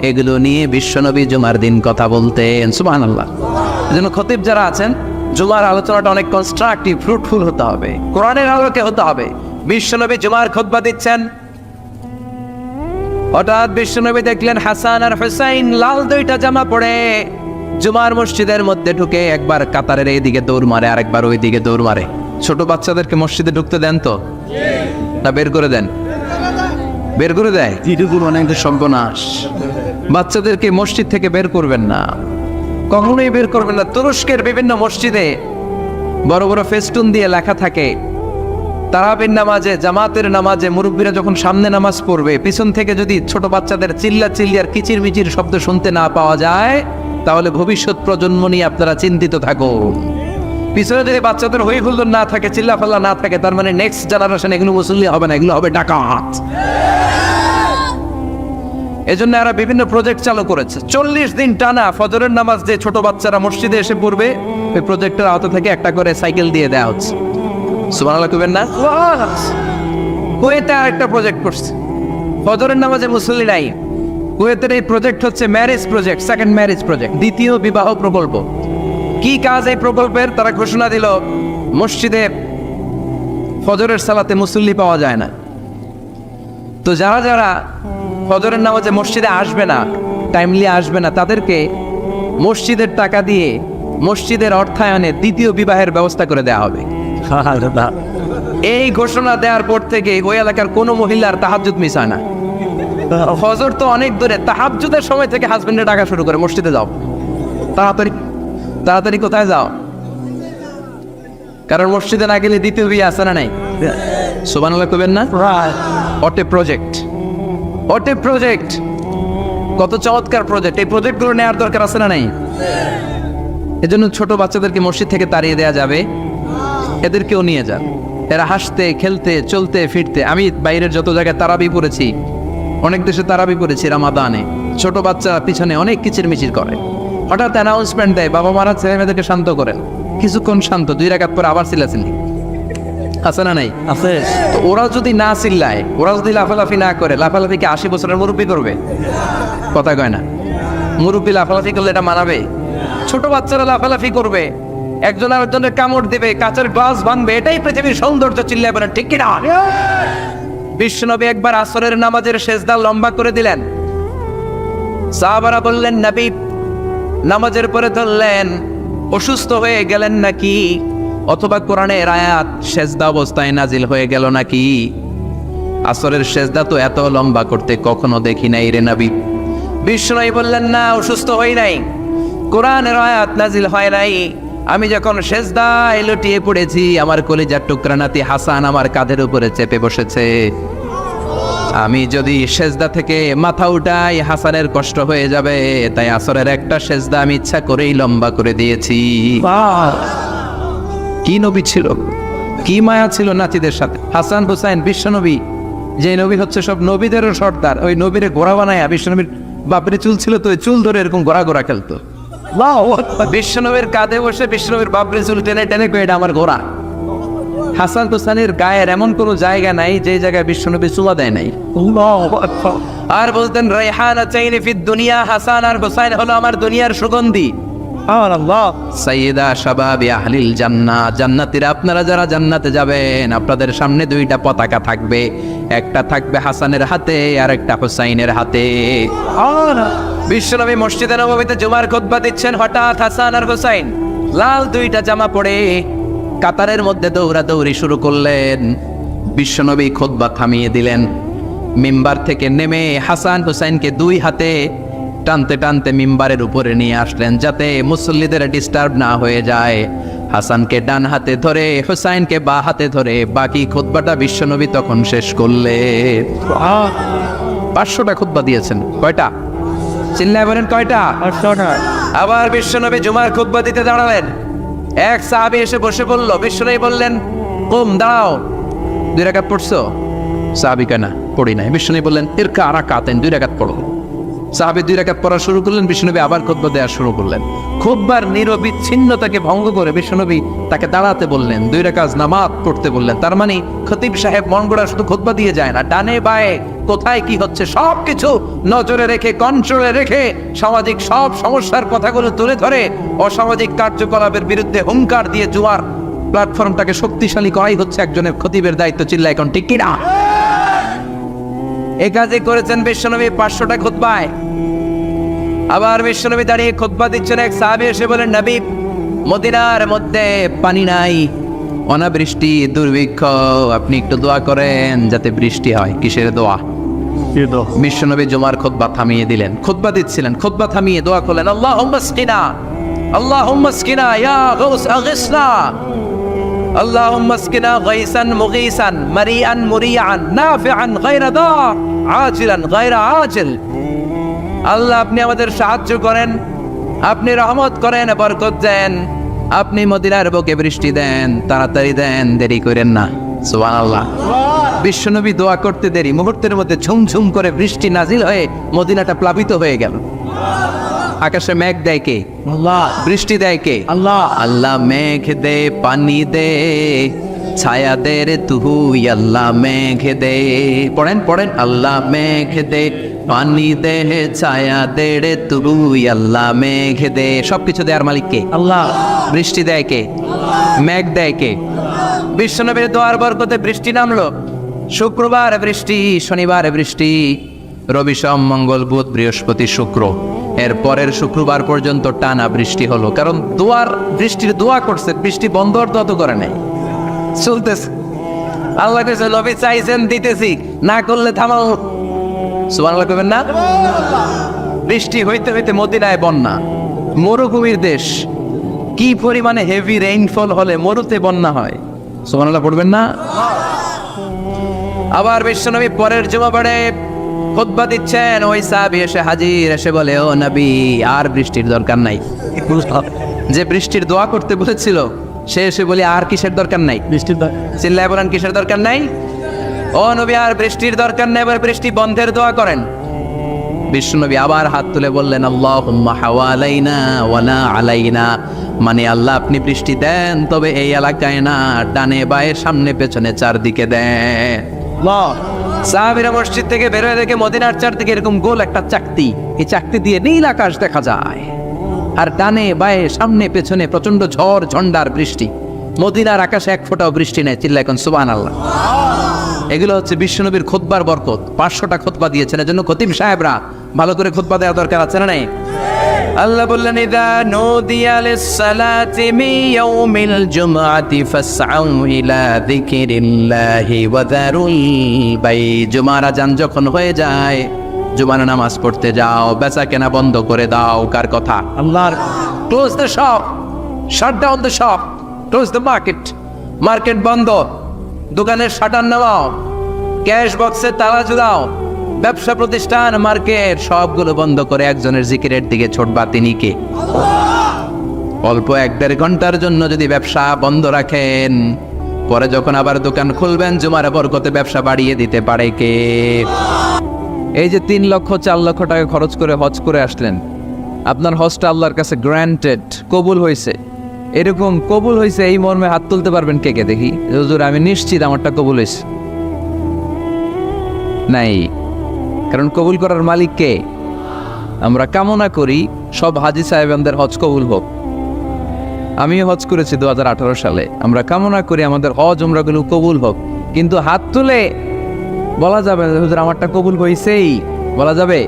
এগুলো নিয়ে বিশ্বনবী জুমার দিন কথা বলতেন। সুবহানাল্লাহ। এজন্য খতিব যারা আছেন জুমার আলোচনাটা অনেক কনস্ট্রাকটিভ, ফ্রুটফুল হতে হবে, কোরআনের আলোকে হতে হবে। বিশ্বনবী জুমার খুতবা দিচ্ছেন, হঠাৎ বিশ্বনবী দেখলেন হাসান আর হুসাইন লাল 2টা জামা পরে জুমার মসজিদের মধ্যে ঢুকে একবার কাতারের এইদিকে দৌড় মারে আর একবার ওই দিকে দৌড় মারে। ছোট বাচ্চাদেরকে মসজিদে ঢুকতে দেন তো না বের করে দেন? বের করে দেয়। এটুকু অনেক সর্বনাশ। বাচ্চাদেরকে মসজিদ থেকে বের করবেন না, কখনোই বের করবেন না। তুরস্কের বিভিন্ন মসজিদে বড় বড় ফেস্টুন দিয়ে লেখা থাকে তারাবির নামাজে, জামাতের নামাজে মুরব্বীরা যখন সামনে নামাজ পড়বে পিছন থেকে যদি ছোট বাচ্চাদের চিল্লা চিল্লি আর কিচির মিচির শব্দ শুনতে না পাওয়া যায় তাহলে ভবিষ্যৎ প্রজন্ম নিয়ে আপনারা চিন্তিত থাকুন। পিছনে যদি বাচ্চাদের হই হুল্লোড় না থাকে, চিল্লা ফাল্লা না থাকে, তার মানে নেক্সট জেনারেশন এগুলো মুসল্লি হবে না, এগুলো হবে ডাকাত। এজন্য এরা বিভিন্ন প্রজেক্ট চালু করেছে। 40 দিন টানা ফজরের নামাজ যে ছোট বাচ্চারা মসজিদে এসে পড়বে ওই প্রজেক্টের আওতা থেকে একটা করে সাইকেল দিয়ে দেওয়া হচ্ছে। সুবহানাল্লাহ কইবেন না? কুয়েতে আরেকটা প্রজেক্ট করছে, ফজরের নামাজে মুসল্লি নাই। কুয়েতের এই প্রজেক্ট হচ্ছে marriage project, second marriage project, দ্বিতীয় বিবাহ প্রকল্প। কি কাজ এই প্রকল্পের? তারা ঘোষণা দিল মসজিদে ফজরের সালাতে মুসল্লি পাওয়া যায় না, তো যারা যারা ফজরের নামাজে মসজিদে আসবে না, টাইমলি আসবে না, তাদেরকে মসজিদের টাকা দিয়ে মসজিদের অর্থায়নে দ্বিতীয় বিবাহের ব্যবস্থা করে দেওয়া হবে। এই ঘোষণা দেওয়ার পর থেকে ওই এলাকার কোনো মহিলার তাহাজ্জুদ মিস হয় না। ফজর তো অনেক দূরে, তাহাজ্জুদের সময় থেকে হাজবেন্ডে ডাকা শুরু করে মসজিদে যাও, তাড়াতাড়ি তাড়াতাড়ি কোথায় যাও, কারণ মসজিদে না গেলে দ্বিতীয় বিয়ে আছে না নাই? সুবহানাল্লাহ কইবেন না? অটে প্রজেক্ট, অটে প্রজেক্ট, কত চমৎকার প্রজেক্ট! এই প্রজেক্টগুলো নেওয়ার দরকার আছে না নাই? এজন্য ছোট বাচ্চাদেরকে মসজিদ থেকে তাড়িয়ে দেওয়া যাবে, এদেরকেও নিয়ে যান। এরা হাসতে খেলতে চলতে ফিরতে, আমি বাইরের যত জায়গায় তারাবি পড়েছি, অনেক দেশে তারাবি পড়েছি রামাদানে, ছোট বাচ্চা পিছনে অনেক কিচির মিচির করে, হঠাৎ অ্যানাউন্সমেন্ট দেয় বাবা মারা ছেলে মেয়েদেরকে শান্ত করেন, কিছুক্ষণ শান্ত, 2 রাকাত পরে আবার চিল্লাচিল্লি, আছে না নাই? আছে। তো ওরা যদি না চিল্লায়, ওরা যদি লাফালাফি না করে, লাফালাফি কি 80 বছরের মুরব্বী করবে? কথা কয় না। মুরব্বী লাফালাফি করলে এটা মানাবে? ছোট বাচ্চারা লাফালাফি করবে, একজন আরেকজনের কামড় দিবে, কাঁচের গ্লাস ভাঙবে, এটাই পৃথিবীর সৌন্দর্য। চিল্লায় বলেন ঠিক কিনা? বিশ্বনবী একবার আসরের নামাজের সেজদা লম্বা করে দিলেন, সাহাবারা বললেন নবী, নামাজের পরে ধরলেন অসুস্থ হয়ে গেলেন নাকি, অথবা কোরআনের আয়াত সেজদা অবস্থায় নাজিল হয়ে গেল নাকি? আসরের সেজদা তো এত লম্বা করতে কখনো দেখি নাই রে নবী। বিষ্ণু বললেন না, অসুস্থ হই নাই, কোরআনের আয়াত নাজিল হয় নাই। আমি যখন সেজদায় লুটিয়ে পড়েছি, আমার কলিজার টুকরা নাতি হাসান আমার কাঁধের উপরে চেপে বসেছে। আমি যদি সেজদা থেকে মাথা উঠাই হাসানের কষ্ট হয়ে যাবে, তাই আসরের একটা সেজদা আমি ইচ্ছা করেই লম্বা করে দিয়েছি। কি নবী ছিল, কি মায়া ছিল নাতিদের সাথে। হাসান হুসাইন বিশ্বনবী, যে নবী হচ্ছে সব নবীদেরও সর্দার, ওই নবীরে ঘোড়া বানায় বিশ্বনবীর বাপের চুল ছিল তো ওই চুল ধরে এরকম ঘোড়া ঘোড়া খেলতো। বিশ্বনবীর কাঁধে বসে বিশ্বনবীর বাপরে চুল টেনে টেনে কয়ে এটা আমার ঘোড়া। হাসান হুসাইনের গায়ের এমন কোনো জায়গা নাই যে জায়গায় বিশ্বনবী চুলা দেয় নাই। আর বলতেন রায়হানা চাইনি ফিদ দুনিয়া, হাসান আর হুসাইন হলো আমার দুনিয়ার সুগন্ধি। সাইয়্যিদা শাবাবি আহলিল জান্নাহ, জান্নাতীরা আপনারা যারা জান্নাতে যাবেন, আপনাদের সামনে দুইটা পতাকা থাকবে, একটা থাকবে হাসানের হাতে আর একটা হুসাইনের হাতে। বিশ্বনবী মসজিদে নববীতে জুমার খুতবা দিচ্ছেন, হঠাৎ হাসান আর হুসাইন লাল দুইটা জামা পরে কাতারের মধ্যে দৌড়াদৌড়ি শুরু করলেন। বিশ্বনবী খুতবা থামিয়ে দিলেন, মিম্বার থেকে নেমে হাসান হুসাইনকে দুই হাতে টানতে টানতে মিম্বারের উপরে নিয়ে আসলেন, যাতে মুসল্লিদের ডিস্টার্ব না হয়ে যায়। হাসানকে ডান হাতে ধরে হুসাইনকে বা হাতে ধরে বাকি খুতবাটা বিশ্বনবী তখন শেষ করলেন। 500টা খুতবা দিয়েছেন। কয়টা? চিল্লায় বলেন কয়টা? আবার বিশ্বনবী জুমার খুতবা দিতে দাঁড়ালেন। এক সাহাবী এসে বসে বলল, বিশ্বনবী বললেন কুম, দাঁড়াও, 2 রাকাত পড়ছো? সাহাবী কেনা পড়ি নাই। বিশ্বনবী বললেন ইরকা রাকাতাইন, 2 রাকাত পড়ো। সাহাবী 2 রাকাত পড়া শুরু করলেন, বিশ্বনবী আবার খুতবা দেওয়া শুরু করলেন। খুতবার নিরবিচ্ছিন্নতাকে ভঙ্গ করে বিশ্বনবী তাকে দাঁড়াতে বললেন, 2 রাকাত নামাজ পড়তে বললেন। তার মানে খতিব সাহেব মন গড়া শুধু খুতবা দিয়ে যায় না, ডানে বায়ে কোথায় কি হচ্ছে সব কিছু নজরে রেখে, কন্ট্রোলে রেখে সামাজিক সব সমস্যার কথাগুলো তুলে ধরে অসামাজিক কার্যকলাপের বিরুদ্ধে হুঙ্কার দিয়ে জুয়ার প্ল্যাটফর্মটাকে শক্তিশালী করাই হচ্ছে একজনের খতিবের দায়িত্ব। চিল্লা এখন ঠিক কিনা? এ কাজে করেছেন বিশ্বনবী 500টা খুতবায়। আবার বিশ্বনবী দাঁড়িয়ে খুতবা দিচ্ছেন, এক সাহাবী এসে বলেন, নবী মদিনার মধ্যে পানি নাই, অনাবৃষ্টি, দুর্ভিক্ষ, আপনি একটু দোয়া করেন যাতে বৃষ্টি হয়। কিসের দোয়া? বিশ্বনবী জুমার খুতবা থামিয়ে দিলেন, খুতবা দিচ্ছিলেন, খুতবা থামিয়ে দোয়া করলেন, আল্লাহুম্মা আসকিনা, আল্লাহুম্মা আসকিনা ইয়া গাউস আগিসনা, আল্লাহুম্মা আসকিনা গাইসান মুগীসান মারিআন মুরিআন নাফিআন গায়রা দার আজিলান গায়রা আজিল। আল্লাহ আপনি আমাদের সাহায্য করেন, আপনি রহমত করেন, বরকত দেন, আপনি মদিনার বুকে বৃষ্টি দেন, তাড়াতাড়ি দেন, দেরি করেন না। সুবহানাল্লাহ। বিশ্বনবী দোয়া করতে দেরি, মুহূর্তের মধ্যে ঝুমঝুম করে বৃষ্টি নাজিল হয়ে মদিনাটা প্লাবিত হয়ে গেল। আকাশে মেঘ দেয় কে? আল্লাহ। বৃষ্টি দেয় কে? আল্লাহ। আল্লাহ মেঘ দে, পানি দে, ছায়া দে রে তুই, আল্লাহ মেঘ দে। পড়েন পড়েন, আল্লাহ মেঘ দে, পানি দে, ছায়া দে রে তুই, আল্লাহ মেঘ দে। সবকিছু দেয়ার মালিক কে? আল্লাহ। বৃষ্টি দেয় কে? মেঘ দেয় কে? বিশ্বনবীর দোয়ার বরকতে বৃষ্টি নামলো। শুক্রবার বৃষ্টি, শনিবার বৃষ্টি, রবি সোম মঙ্গল বুধ বৃহস্পতি শুক্র, এর পরের শুক্রবার পর্যন্ত টানা বৃষ্টি হলো। কারণ দোয়ার বৃষ্টির দোয়া করছে, বৃষ্টি বন্ধ তো করে নাই, চলতেছে। আল্লাহ কাছে নবী চাইছেন, দিতেছি, না করলে থামাও। সুবহানাল্লাহ কইবেন না? বৃষ্টি হইতে হইতে মদিনায় বন্যা, মরুভূমির দেশ, কি পরিমাণে হেভি রেইনফল হলে মরুতে বন্যা হয়। সুবহানাল্লাহ পড়বেন না? আবার বিশ্বনবী পরের জুমাবারে খুতবা দিচ্ছেন, ওই সাহাবী এসে হাজির, এসে বলে, ও নবী আর বৃষ্টির দরকার নাই। যে বৃষ্টির দোয়া করতে বলেছিল সে এসে বলে আর কিসের দরকার নাই? বৃষ্টির দরকার। চিল্লায় বলেন কিসের দরকার নাই? ও নবী আর বৃষ্টির দরকার নাই, এবার বৃষ্টি বন্ধের দোয়া করেন। বিশ্বনবী আবার হাত তুলে বললেন, আল্লাহুম্মা হাওয়ালাইনা ওয়ালা আলাইনা, মানে আল্লাহ আপনি বৃষ্টি দেন, তবে এই এলাকায় না, ডানে বায়ে সামনে পেছনে চারদিকে দেন। সাহাবীরা মসজিদ থেকে বের হয়ে দেখে মদিনার চারদিকে এরকম গোল একটা চাকতি, এই চাকতি দিয়ে নীল আকাশ দেখা যায়, আর ডানে বায়ে সামনে পেছনে প্রচন্ড ঝড় ঝন্ডার বৃষ্টি। মদিনার আকাশে এক ফোঁটাও বৃষ্টি নেই। চিল্লা এখন সুবহানাল্লাহ। এগুলো হচ্ছে বিশ্বনবীর খুতবার বরকত। 500টা খুতবা দিয়েছেন, এজন্য খতিব সাহেবরা ভালো করে খুতবা দেওয়া দরকার আছে না নাই? আল্লাহ বললেন ইদা নুদিয়া লিস-সালাতি মিন ইয়াউমিল জুমআতি ফাসআউ ইলা যিকিরিল্লাহি ওয়া যারুল বাই। জুমার আযান যখন হয়ে যায়, জুমার নামাজ পড়তে যাও, বেচা কেনা বন্ধ করে দাও। কার কথা? আল্লাহর close the shop, shut down the shop, close the market. Market বন্ধ, দোকানের শাটার নামাও, ক্যাশ বক্সে তালা ঝুলাও, ব্যবসা প্রতিষ্ঠান, মার্কেট সবগুলো বন্ধ করে একজনের জিকিরের দিকে ছোটবা। তিনি কে? অল্প 1-1.5 ঘন্টার জন্য যদি ব্যবসা বন্ধ রাখেন, পরে যখন আবার দোকান খুলবেন, জুমার বরকতে ব্যবসা বাড়িয়ে দিতে পারে কে? এই যে 3 লক্ষ 4 লক্ষ টাকা খরচ করে হজ করে আসলেন, আপনার হজটা আল্লাহর কাছে গ্র্যান্টেড, কবুল হয়েছে। এরকম কবুল হয়েছে এই মর্মে হাত তুলতে পারবেন কে কে? দেখি। হুজুর আমি নিশ্চিত আমারটা কবুল হয়েছে। নাই, কারণ কবুল করার মালিক কে? আমরা কামনা করি সব হাজি সাহেবদের হজ কবুল হোক। আমিও হজ করেছি 2018 সালে। আমরা কামনা করি আমাদের হজ উমরাগুলো কবুল হোক, কিন্তু হাত তুলে বলা যাবে না হুজুর আমারটা কবুল হয়েছেই, বলা যাবে?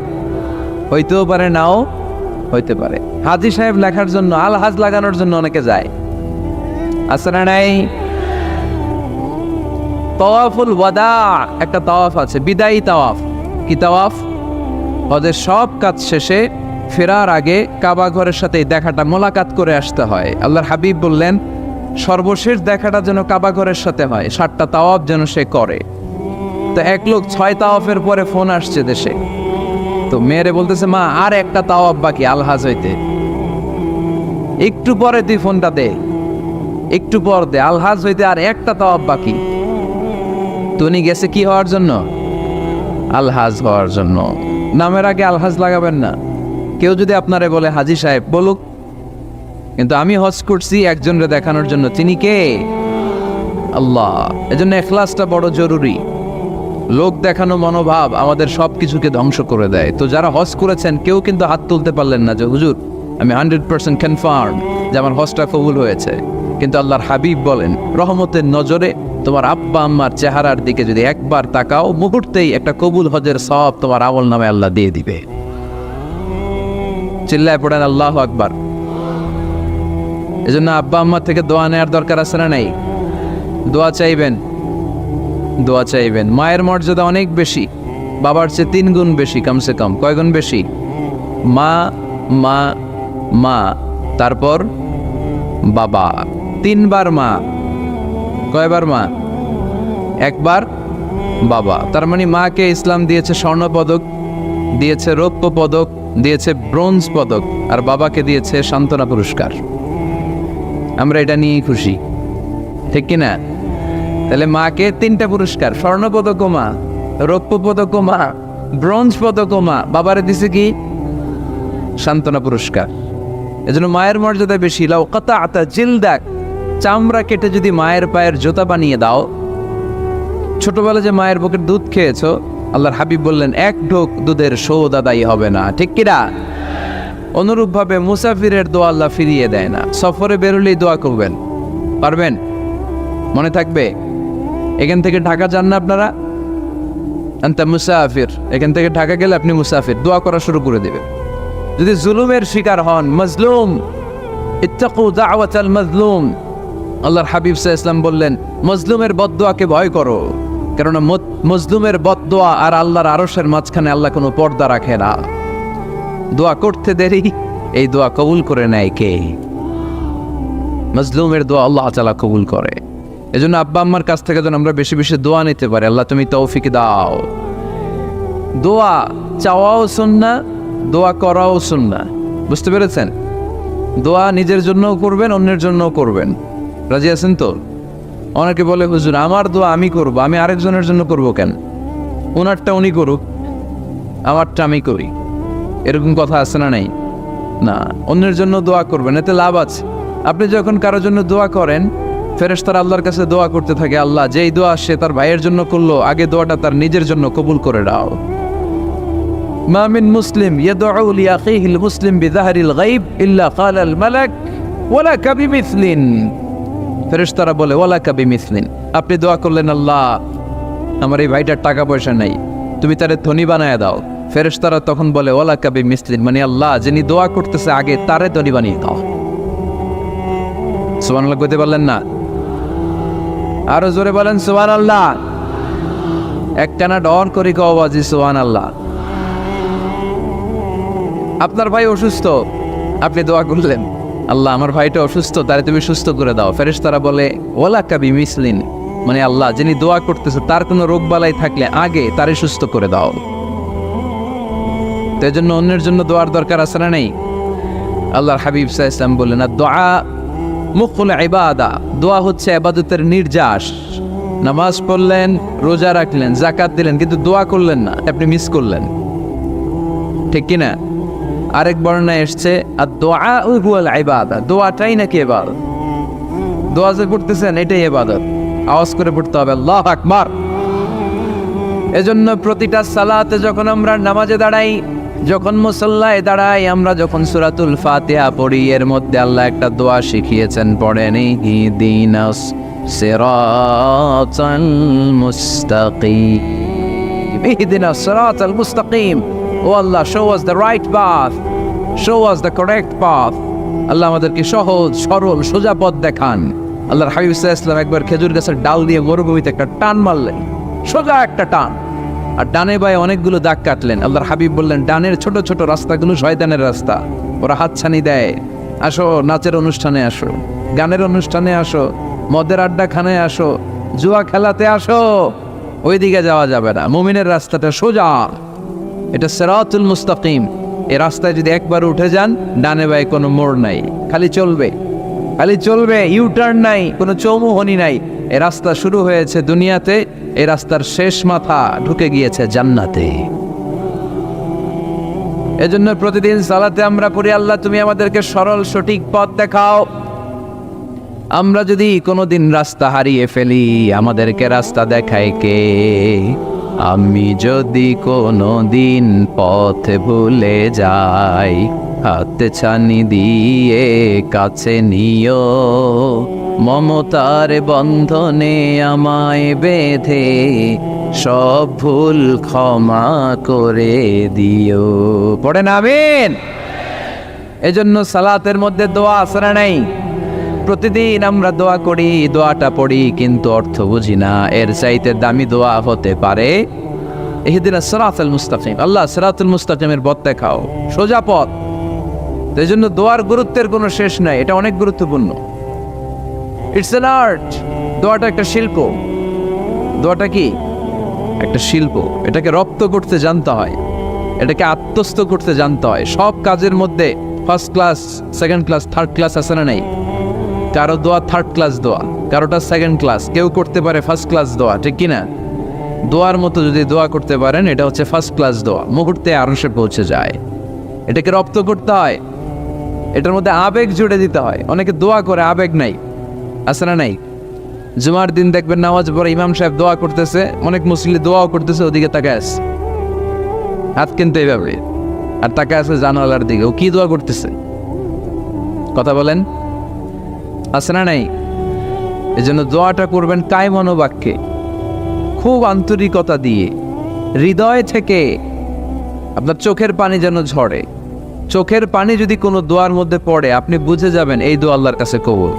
হইতেও পারে, নাও হইতে পারে। হাজি সাহেব লেখার জন্য, আল হাজ লাগানোর জন্য অনেকে যায়, আছে না নাই? তাওয়াফুল ওয়াদা একটা তাওয়াফ আছে, বিদায়ী তাওয়াফ। কি তাওয়াফ? হজের সব কাজ শেষে ফেরার আগে কাবা ঘরের সাথে দেখাটা, মোলাকাত করে আসতে হয়। আল্লাহর হাবিব বললেন সর্বশেষ দেখাটা যেন কাবা ঘরের সাথে হয়, 7টা তাওয়াফ যেন সে করে। তো এক লোক 6 তাওয়াফের পরে ফোন আসছে দেশে, তো মেয়েরে বলতেছে মা আর একটা তাওয়াফ বাকি আলহাজ হইতে, একটু পরে তুই ফোনটা দে, একটু পর দে, আলহাজ হইতে আর একটা তাওয়াফ বাকি। তুমি গেছে কি হওয়ার জন্য? আলহাজ হওয়ার জন্য। নামের আগে আলহাজ লাগাবেন না। কেউ যদি আপনারে বলে হাজি সাহেব, বলুক, কিন্তু আমি হজ করছি একজনরে দেখানোর জন্য। তিনি কে? আল্লাহ। এজন্য ইখলাসটা বড় জরুরি। লোক দেখানো মনোভাব আমাদের সব কিছুকে ধ্বংস করে দেয়। তো যারা হজ করেছেন কেউ কিন্তু হাত তুলতে পারলেন না যে হুজুর আমি 100% কনফার্ম যে আমার হজটা কবুল হয়েছে। কিন্তু আল্লাহর হাবিব বলেন রহমতের নজরে তোমার আব্বা আম্মার চেহারার দিকে যদি একবার তাকাও, মুহূর্তেই একটা কবুল হজের সব তোমার আমল নামে আল্লাহ দিয়ে দিবে। চিল্লায় পড়েন আল্লাহু আকবার। এজন্য আব্বা আম্মা থেকে দোয়া নেওয়ার দরকার আছে না নাই? দোয়া চাইবেন, দোয়া চাইবেন। মায়ের মর্যাদা অনেক বেশি, বাবার চেয়ে 3 গুণ বেশি, কমসে কম। কয় গুণ বেশি? মা মা মা, তারপর বাবা। 3 বার মা। কয়বার মা? 1 বার বাবা। তার মানে মাকে ইসলাম দিয়েছে স্বর্ণ পদক, দিয়েছে রৌপ্য পদক, দিয়েছে ব্রোঞ্জ পদক, আর বাবাকে দিয়েছে সান্ত্বনা পুরস্কার। আমরা এটা নিয়েই খুশি, ঠিক কিনা? তাহলে মাকে 3টা পুরস্কার, স্বর্ণ পদক মা, রৌপ্য পদক মা, ব্রোঞ্জ পদক মা, বাবারে দিছে কি? সান্ত্বনা পুরস্কার। এজন্য মায়ের মর্যাদা বেশি। লাউ কাতাআতা জিলদাক, চামড়া কেটে যদি মায়ের পায়ের জুতা বানিয়ে দাও। ছোটবেলা যে মায়ের বুকের দুধ খেয়েছো, আল্লাহর হাবিব বললেন 1 ঢোক দুধের শোধ আদায় হবে না, ঠিক কিনা? অনুরূপভাবে মুসাফিরের দোয়া আল্লাহ ফিরিয়ে দেয় না। সফরে বেরোলেই দোয়া করবেন, পারবেন? মনে থাকবে? এখান থেকে ঢাকা যান না আপনারা, আনতা মুসাফির, এখান থেকে ঢাকা গেলে আপনি মুসাফির, দোয়া করা শুরু করে দেবেন। যদি জুলুমের শিকার হন, মাজলুম, ইত্তাকু দাওয়াতাল মাজলুম, আল্লাহর হাবিব সাল্লাল্লাহু আলাইহি ওয়াসাল্লাম বললেন মজলুমের বদদোয়াকে ভয় করো, কেননা মজলুমের বদদোয়া আর আল্লাহর আরশের মাঝখানে আল্লাহ কোনো পর্দা রাখে না। দোয়া করতে দেরি, এই দোয়া কবুল করে নেয় কে? মজলুমের দোয়া আল্লাহ তাআলা কবুল করে। এজন্য আব্বা আম্মার কাছ থেকে যেন আমরা বেশি বেশি দোয়া নিতে পারি। আল্লাহ তুমি তৌফিক দাও। দোয়া চাওয়াও সুন্নাহ, দোয়া করাও সুন্নাহ। বুঝতে পেরেছেন? দোয়া নিজের জন্যও করবেন, অন্যের জন্যও করবেন। রাজি আছেন তো? অনেকে বলে হুজুর আমার দোয়া আমি করব, আমি আরেকজনের জন্য করব কেন? ওনারটা উনি করুক, আমারটা আমি করি, এরকম কথা আছে না নাই? না, অন্যের জন্য দোয়া করবেন, এতে লাভ আছে। আপনি যখন কারোর জন্য দোয়া করেন, ফেরেশতারা আল্লাহর কাছে দোয়া করতে থাকে, আল্লাহ যেই দোয়া সে তার ভাইয়ের জন্য করলো, আগে দোয়াটা তার নিজের জন্য কবুল করে দাও। মা মিন মুসলিম ইয়াদউ লিআখিহিল মুসলিম বিযাহরিল গায়ব ইল্লা ক্বালাল মালাক ওয়ালাকা বিমিসলিন। ফেরেশতারা বলে ওয়ালাকা বিমিসলিন। আপনি দোয়া করলেন আল্লাহ আমার এই ভাইটার টাকা পয়সা নাই, তুমি তারে ধনী বানায় দাও, ফেরেশতারা তখন বলে ওয়ালা কাবি মিসলিন, মানে আল্লাহ যিনি দোয়া করতেছে আগে তারে তৈরি বানিয়ে দাও। সুবহানাল্লাহ কইতে পারলেন না? আরো জোরে বলেন সুবহানাল্লাহ। একটানা ডন করি কওয়াজি সুবহানাল্লাহ। আপনার ভাই অসুস্থ, আপনি দোয়া করলেন আল্লাহ আমার ভাইটা অসুস্থ, তারে তুমি সুস্থ করে দাও। ফেরেশতারা বলে ওয়ালা কাবি মিসলিন, মানে আল্লাহ যিনি দোয়া করতেছে তার কোনো রোগ বালাই থাকলে আগে তারে সুস্থ করে দাও। তো এজন্য অন্যের জন্য দোয়ার দরকার আছে না নেই? আল্লাহর হাবিব সাল্লাল্লাহু আলাইহি ওয়াসাল্লাম বললেন দোয়া মুখুল ইবাদা, দোয়া হচ্ছে ইবাদতের নির্যাস। নামাজ পড়লেন, রোজা রাখলেন, যাকাত দিলেন, কিন্তু দোয়া করলেন না, আপনি মিস করলেন, ঠিক কি না? আরেক বর্ণনায় এসেছে আর দোয়া হুয়াল ইবাদা, দোয়াটাই নাকি ইবাদত। দোয়া যে করতেছেন এটাই ইবাদত, আওয়াজ করে পড়তে হবে আল্লাহু আকবার। এজন্য প্রতিটা সালাতে যখন আমরা নামাজে দাঁড়াই, যখন মুসল্লায় দাঁড়াই, আমরা যখন সূরাতুল ফাতিহা পড়ি, এর মধ্যে আল্লাহ একটা দোয়া শিখিয়েছেন, পড়েন ইহদিনাস সিরাতাল মুস্তাকিম, ইহদিনাস সিরাতাল মুস্তাকিম। ও Allah, show us the right path, show us the correct path. Allah আমাদেরকে সহজ সরল সোজা পথ দেখান। আল্লাহর হাবিব সাল্লাল্লাহু আলাইহি ওয়াসাল্লাম একবার খেজুর গাছের ডাল দিয়ে মরুভূমিতে একটা টান মারলেন, সোজা একটা টান, আর ডানে বায়ে অনেকগুলো দাগ কাটলেন। আল্লাহর হাবিব বললেন ডানের ছোট ছোট রাস্তাগুলো শয়তানের রাস্তা, ওরা হাতছানি দেয়। আসো নাচের অনুষ্ঠানে আসো, গানের অনুষ্ঠানে আসো, মদের আড্ডাখানায় আসো, জুয়া খেলাতে আসো, ওইদিকে যাওয়া যাবে না। মুমিনের রাস্তাটা সোজা, এটা সিরাতুল মুস্তাকিম। এই রাস্তায় যদি একবার উঠে যান, ডানে বায়ে কোনো মোড় নাই, খালি চলবে, খালি চলবে, ইউটার্ন নাই, কোনো চৌমুহনী নাই। এই রাস্তা শুরু হয়েছে দুনিয়াতে, এই রাস্তার শেষ মাথা ঢুকে গিয়েছে জান্নাতে। এজন্য প্রতিদিন সালাতে আমরা পড়ি আল্লাহ তুমি আমাদেরকে সরল সঠিক পথ দেখাও। আমরা যদি কোনোদিন রাস্তা হারিয়ে ফেলি, আমাদেরকে রাস্তা দেখায় কে? আমি যদি কোনোদিন পথ ভুলে যাই, হাতে ছানি দিয়ে কাছে নিও, মমতার বন্ধনে আমায় বেঁধে সব ভুল ক্ষমা করে দিও। পড়েন আমিন। এজন্য সালাতের মধ্যে দোয়া আছে না নাই? প্রতিদিন আমরা দোয়া করি, দোয়াটা পড়ি, কিন্তু অর্থ বুঝি না। এর চাইতে দামি দোয়া হতে পারে ইহদিনাস সিরাতাল মুস্তাকিম, আল্লাহ সিরাতুল মুস্তাকিমের পথ দেখাও, সোজা পথ। তো এই জন্য দোয়ার গুরুত্বের কোনো শেষ নাই, এটা অনেক গুরুত্বপূর্ণ। It's an art. দোয়াটা একটা শিল্প। দোয়াটা কি? একটা শিল্প। এটাকে রপ্ত করতে জানতে হয়, এটাকে আত্মস্থ করতে জানতে হয়। সব কাজের মধ্যে first class, second class, third class আছে না নাই? কারো দোয়া থার্ড ক্লাস দোয়া, কারোটা সেকেন্ড ক্লাস, কেউ করতে পারে ফার্স্ট ক্লাস দোয়া, ঠিক কিনা? দোয়ার মতো যদি দোয়া করতে পারেন, এটা হচ্ছে ফার্স্ট ক্লাস দোয়া, মুহূর্তে আরশে পৌঁছে যায়। এটাকে রপ্ত করতে হয়, এটার মধ্যে আবেগ জুড়ে দিতে হয়। অনেকে দোয়া করে আবেগ নাই, আছে না নাই? জুমার দিন দেখবেন নামাজ পড়ে ইমাম সাহেব দোয়া করতেছে, অনেক মুসল্লি দোয়াও করতেছে, ওদিকে তাকায় আছে, হাত কিন্তু এইভাবে, আর তাকায় আছে জানালার দিকে, ও কি দোয়া করতেছে? কথা বলেন, আছে না নাই? এই জন্য দোয়াটা করবেন কায় মনোবাক্যে, খুব আন্তরিকতা দিয়ে, হৃদয় থেকে। আপনার চোখের পানি যেন ঝরে। চোখের পানি যদি কোনো দোয়ার মধ্যে পড়ে, আপনি বুঝে যাবেন এই দোয়া আল্লাহর কাছে কবুল।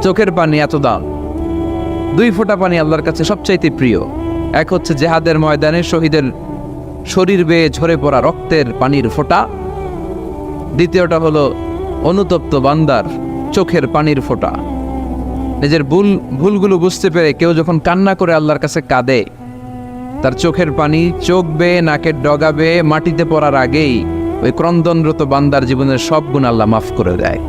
চোখের পানি এত দাম। 2 ফোঁটা পানি আল্লাহর কাছে সবচাইতে প্রিয়। এক হচ্ছে জেহাদের ময়দানে শহীদের শরীর বেয়ে ঝরে পড়া রক্তের পানির ফোঁটা। দ্বিতীয়টা হলো অনুতপ্ত বান্দার চোখের পানির ফোঁটা। নিজের ভুলগুলো বুঝতে পেরে কেউ যখন কান্না করে আল্লাহর কাছে কাঁদে, তার চোখের পানি চোখ বেয়ে নাকের ডগা বেয়ে মাটিতে পড়ার আগেই ওই ক্রন্দনরত বান্দার জীবনের সব গুণ আল্লাহ মাফ করে দেয়।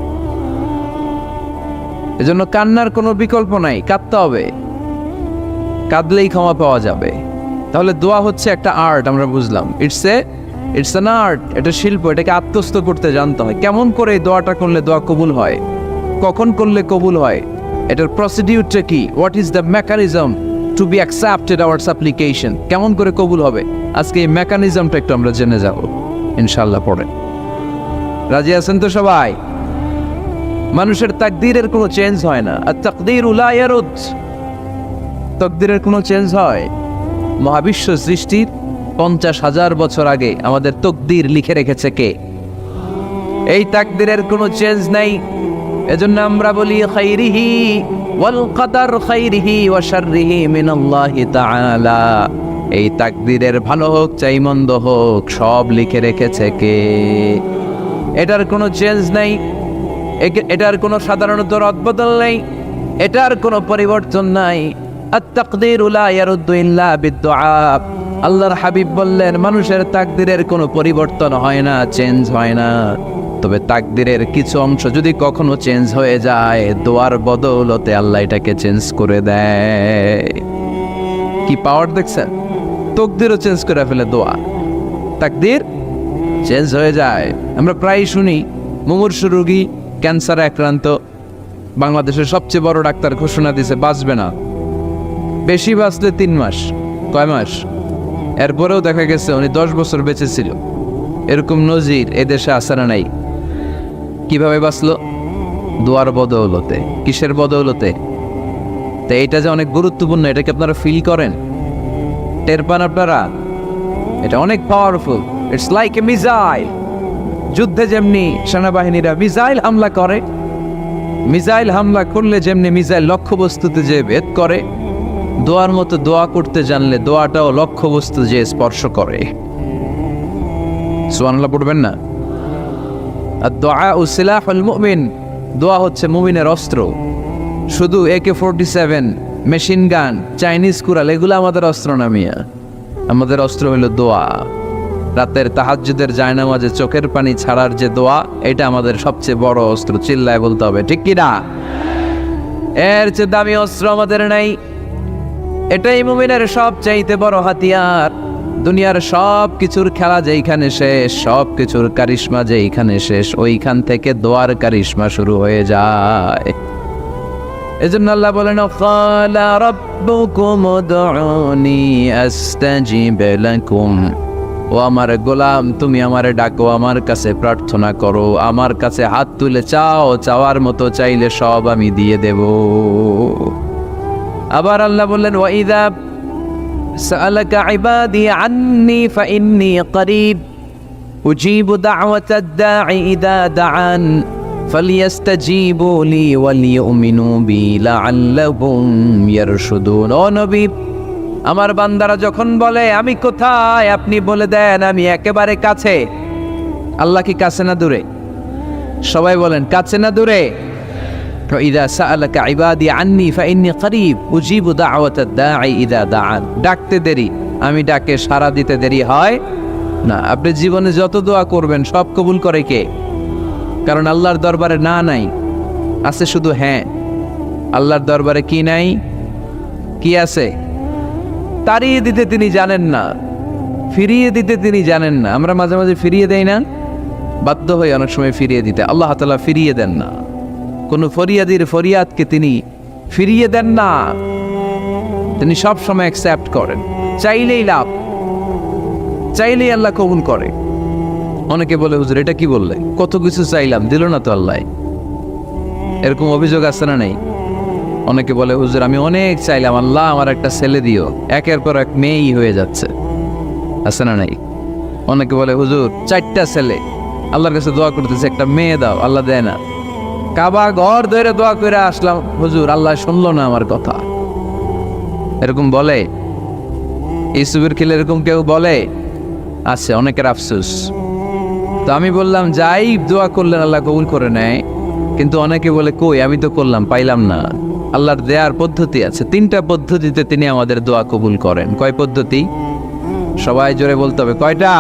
এজন্য কান্নার কোনো বিকল্প নাই, কাঁদতে হবে, কাঁদলেই ক্ষমা পাওয়া যাবে। তাহলে দোয়া হচ্ছে একটা আর্ট, আমরা বুঝলাম। ইটস অ্যান আর্ট, এটা শিল্প। এটাকে আত্মস্থ করতে জানতে হয়। কেমন করে এই দোয়াটা করলে দোয়া কবুল হয়, কখন করলে কবুল হয়, এটার প্রসিডিউরটা কি, what is the mechanism two be accepted hour সাপ্লিকেশন, কেমন করে কবুল হবে, আজকে এই মেকানিজমটা একটু আমরা জেনে যাব ইনশাআল্লাহ। পড়েন, রাজি আছেন তো সবাই? মানুষের তাকদীরের কোনো চেঞ্জ হয় না। আর তাকদীরু লা ইয়ারুদ, তাকদীরের কোনো চেঞ্জ হয়? মহাবিশ্ব সৃষ্টির 50,000 বছর আগে আমাদের তকদির লিখে রেখেছে কে? এই তাকদিরের কোনো চেঞ্জ নাই। এজন্য আমরা বলি খাইরিহি ওয়াল কদর খাইরিহি ওয়া শাররিহি মিনাল্লাহি তাআলা। এই তাকদিরের ভালো হোক চাই মন্দ হোক সব লিখে রেখেছে কে? এটার কোনো চেঞ্জ নাই, এটার কোনো সাধারণত রদবদল নেই, এটার কোনো পরিবর্তন নাই। আত-তাকদীরু লা ইয়ারুদ্দু ইল্লা বিদ-দুআ। আল্লাহর হাবিব বললেন মানুষের তাকদীরের কোনো পরিবর্তন হয় না, চেঞ্জ হয় না। তবে তাকদীরের কিছু অংশ যদি কখনো চেঞ্জ হয়ে যায়, দোয়ার বদৌলতে আল্লাহ এটাকে চেঞ্জ করে দেয়। কি পাওয়ার দেখছেন? তকদিরও চেঞ্জ করে ফেলে দোয়া, তাকদীর চেঞ্জ হয়ে যায়। আমরা প্রায় শুনি মুমূর্ষু রোগী, ক্যান্সারে আক্রান্ত, বাংলাদেশের সবচেয়ে বড় ডাক্তার ঘোষণা দিয়েছে বাঁচবে না, বেশি বাঁচলে 3 মাস। কয় মাস? এরপরেও দেখা গেছে উনি 10 বছর বেঁচে ছিল। এরকম নজির এদেশে আছে না নাই? কিভাবে বাঁচলো? দোয়ার বদৌলতে। কিসের বদৌলতে? তো এটা যে অনেক গুরুত্বপূর্ণ, এটা কি আপনারা ফিল করেন, টের পান আপনারা? এটা অনেক powerful. It's like a missile. যুদ্ধে যেমনি সেনাবাহিনীরা মিসাইল হামলা করে, মিসাইল হামলা করলে যেমনি মিসাইল লক্ষ্যবস্তুতে যে ভেদ করে, দোয়ার মতো দোয়া করতে জানলে দোয়াটাও লক্ষ্যবস্তু যে স্পর্শ করে। সুবহানাল্লাহ পড়বেন না? আর দোয়া ও সিলাহুল মুমিন, দোয়া হচ্ছে মুমিনের অস্ত্র। শুধু AK-47, machine gun, Chinese Corel এগুলো আমাদের অস্ত্র না মিয়া। আমাদের অস্ত্র হলো দোয়া। রাতের তাহাজ্জুদের জায়নামাজে চোখের পানি ছাড়ার যে দোয়া, এটা আমাদের সবচেয়ে বড় অস্ত্র। চিল্লায় বলতে হবে, ঠিক কি না? এর চেয়ে দামি অস্ত্র আমাদের নাই। এটাই মুমিনের সবচাইতে বড় হাতিয়ার। দুনিয়ার সব কিছুর খেলা যেইখানে শেষ, সব কিছুর কারিশমা যেইখানে শেষ, ওইখান থেকে দোয়ার কারিশমা শুরু হয়ে যায়। এজন্য আল্লাহ বলেন ক্বালা রাব্বুকুম উদউনি আস্তাজিব লাকুম। ও আমার গোলাম, তুমি আমারে ডাকো, আমার কাছে প্রার্থনা করো, আমার কাছে হাত তুলে চাও, চাওয়ার মতো চাইলে সব আমি দিয়ে দেব। আবার আল্লাহ বললেন ওয়াইদা সাআলাকা ইবাদি আন্নী ফাইন্নী করিব উজিবু দাওয়াতাদ দাঈ ইযা দাআন ফালিয়াস্তাজিবু লি ওয়ালিউমিনু বি লাআল্লাহুম ইয়ারশুদুন। ও নবী, আমার বান্দারা যখন বলে আমি কোথায়, আপনি বলে দেন আমি একেবারে কাছে। আল্লাহ কি কাছে না দূরে? সবাই বলেন কাছে না দূরে? ইযা সাআলাকা ইবাদি আন্নী ফাইন্নী করিব উজিবু দাওয়াতাদ দাঈ ইযা দাআন। ডাকতে দেরি, আমি ডাকে সাড়া দিতে দেরি হয় না। আপনি জীবনে যত দোয়া করবেন সব কবুল করে কে? কারণ আল্লাহর দরবারে না নাই, আছে শুধু হ্যাঁ। আল্লাহর দরবারে কি নাই? কি আছে? তাড়িয়ে দিতে তিনি জানেন না, ফিরিয়ে দিতে তিনি জানেন না। আমরা মাঝে মাঝে ফিরিয়ে দেই না, বাধ্য হয়ে অনেক সময় ফিরিয়ে দিতে। আল্লাহ তাআলা ফিরিয়ে দেন না, কোনো ফরিয়াদির ফরিয়াদকে তিনি ফিরিয়ে দেন না। তিনি সব সময় অ্যাকসেপ্ট করেন। চাইলেই লাভ, চাইলেই আল্লাহ কবুল করে। অনেকে বলে হুজুর এটা কি বললে, কত কিছু চাইলাম দিল না তো আল্লাহ। এরকম অভিযোগ আছে না নাই? অনেকে বলে হুজুর আমি অনেক চাইলাম, আল্লাহ আমার একটা ছেলে দিও, একের পর এক মেয়েই হয়ে যাচ্ছে। আছে না নাই? অনেকে বলে হুজুর 4টা ছেলে, আল্লাহর কাছে দোয়া করতেছে একটা মেয়ে দাও, আল্লাহ দেয় না। কাবা ঘর ধরে দোয়া করে আসলাম, হুজুর আল্লাহ শুনলো না আমার কথা। এরকম বলে? ইউসুফের খিলে এরকম কেউ বলে? আছে, অনেকের আফসোস। তো আমি বললাম যাই দোয়া করলেন আল্লাহ কবুল করে নেয়, কিন্তু অনেকে বলে কই আমি তো করলাম পাইলাম না। আল্লাহর দেয়ার পদ্ধতি আছে, 3টা পদ্ধতিতে তিনি আমাদের দোয়া কবুল করেন। কয় পদ্ধতি? সবাই জোরে বলতে হবে, কয়টা?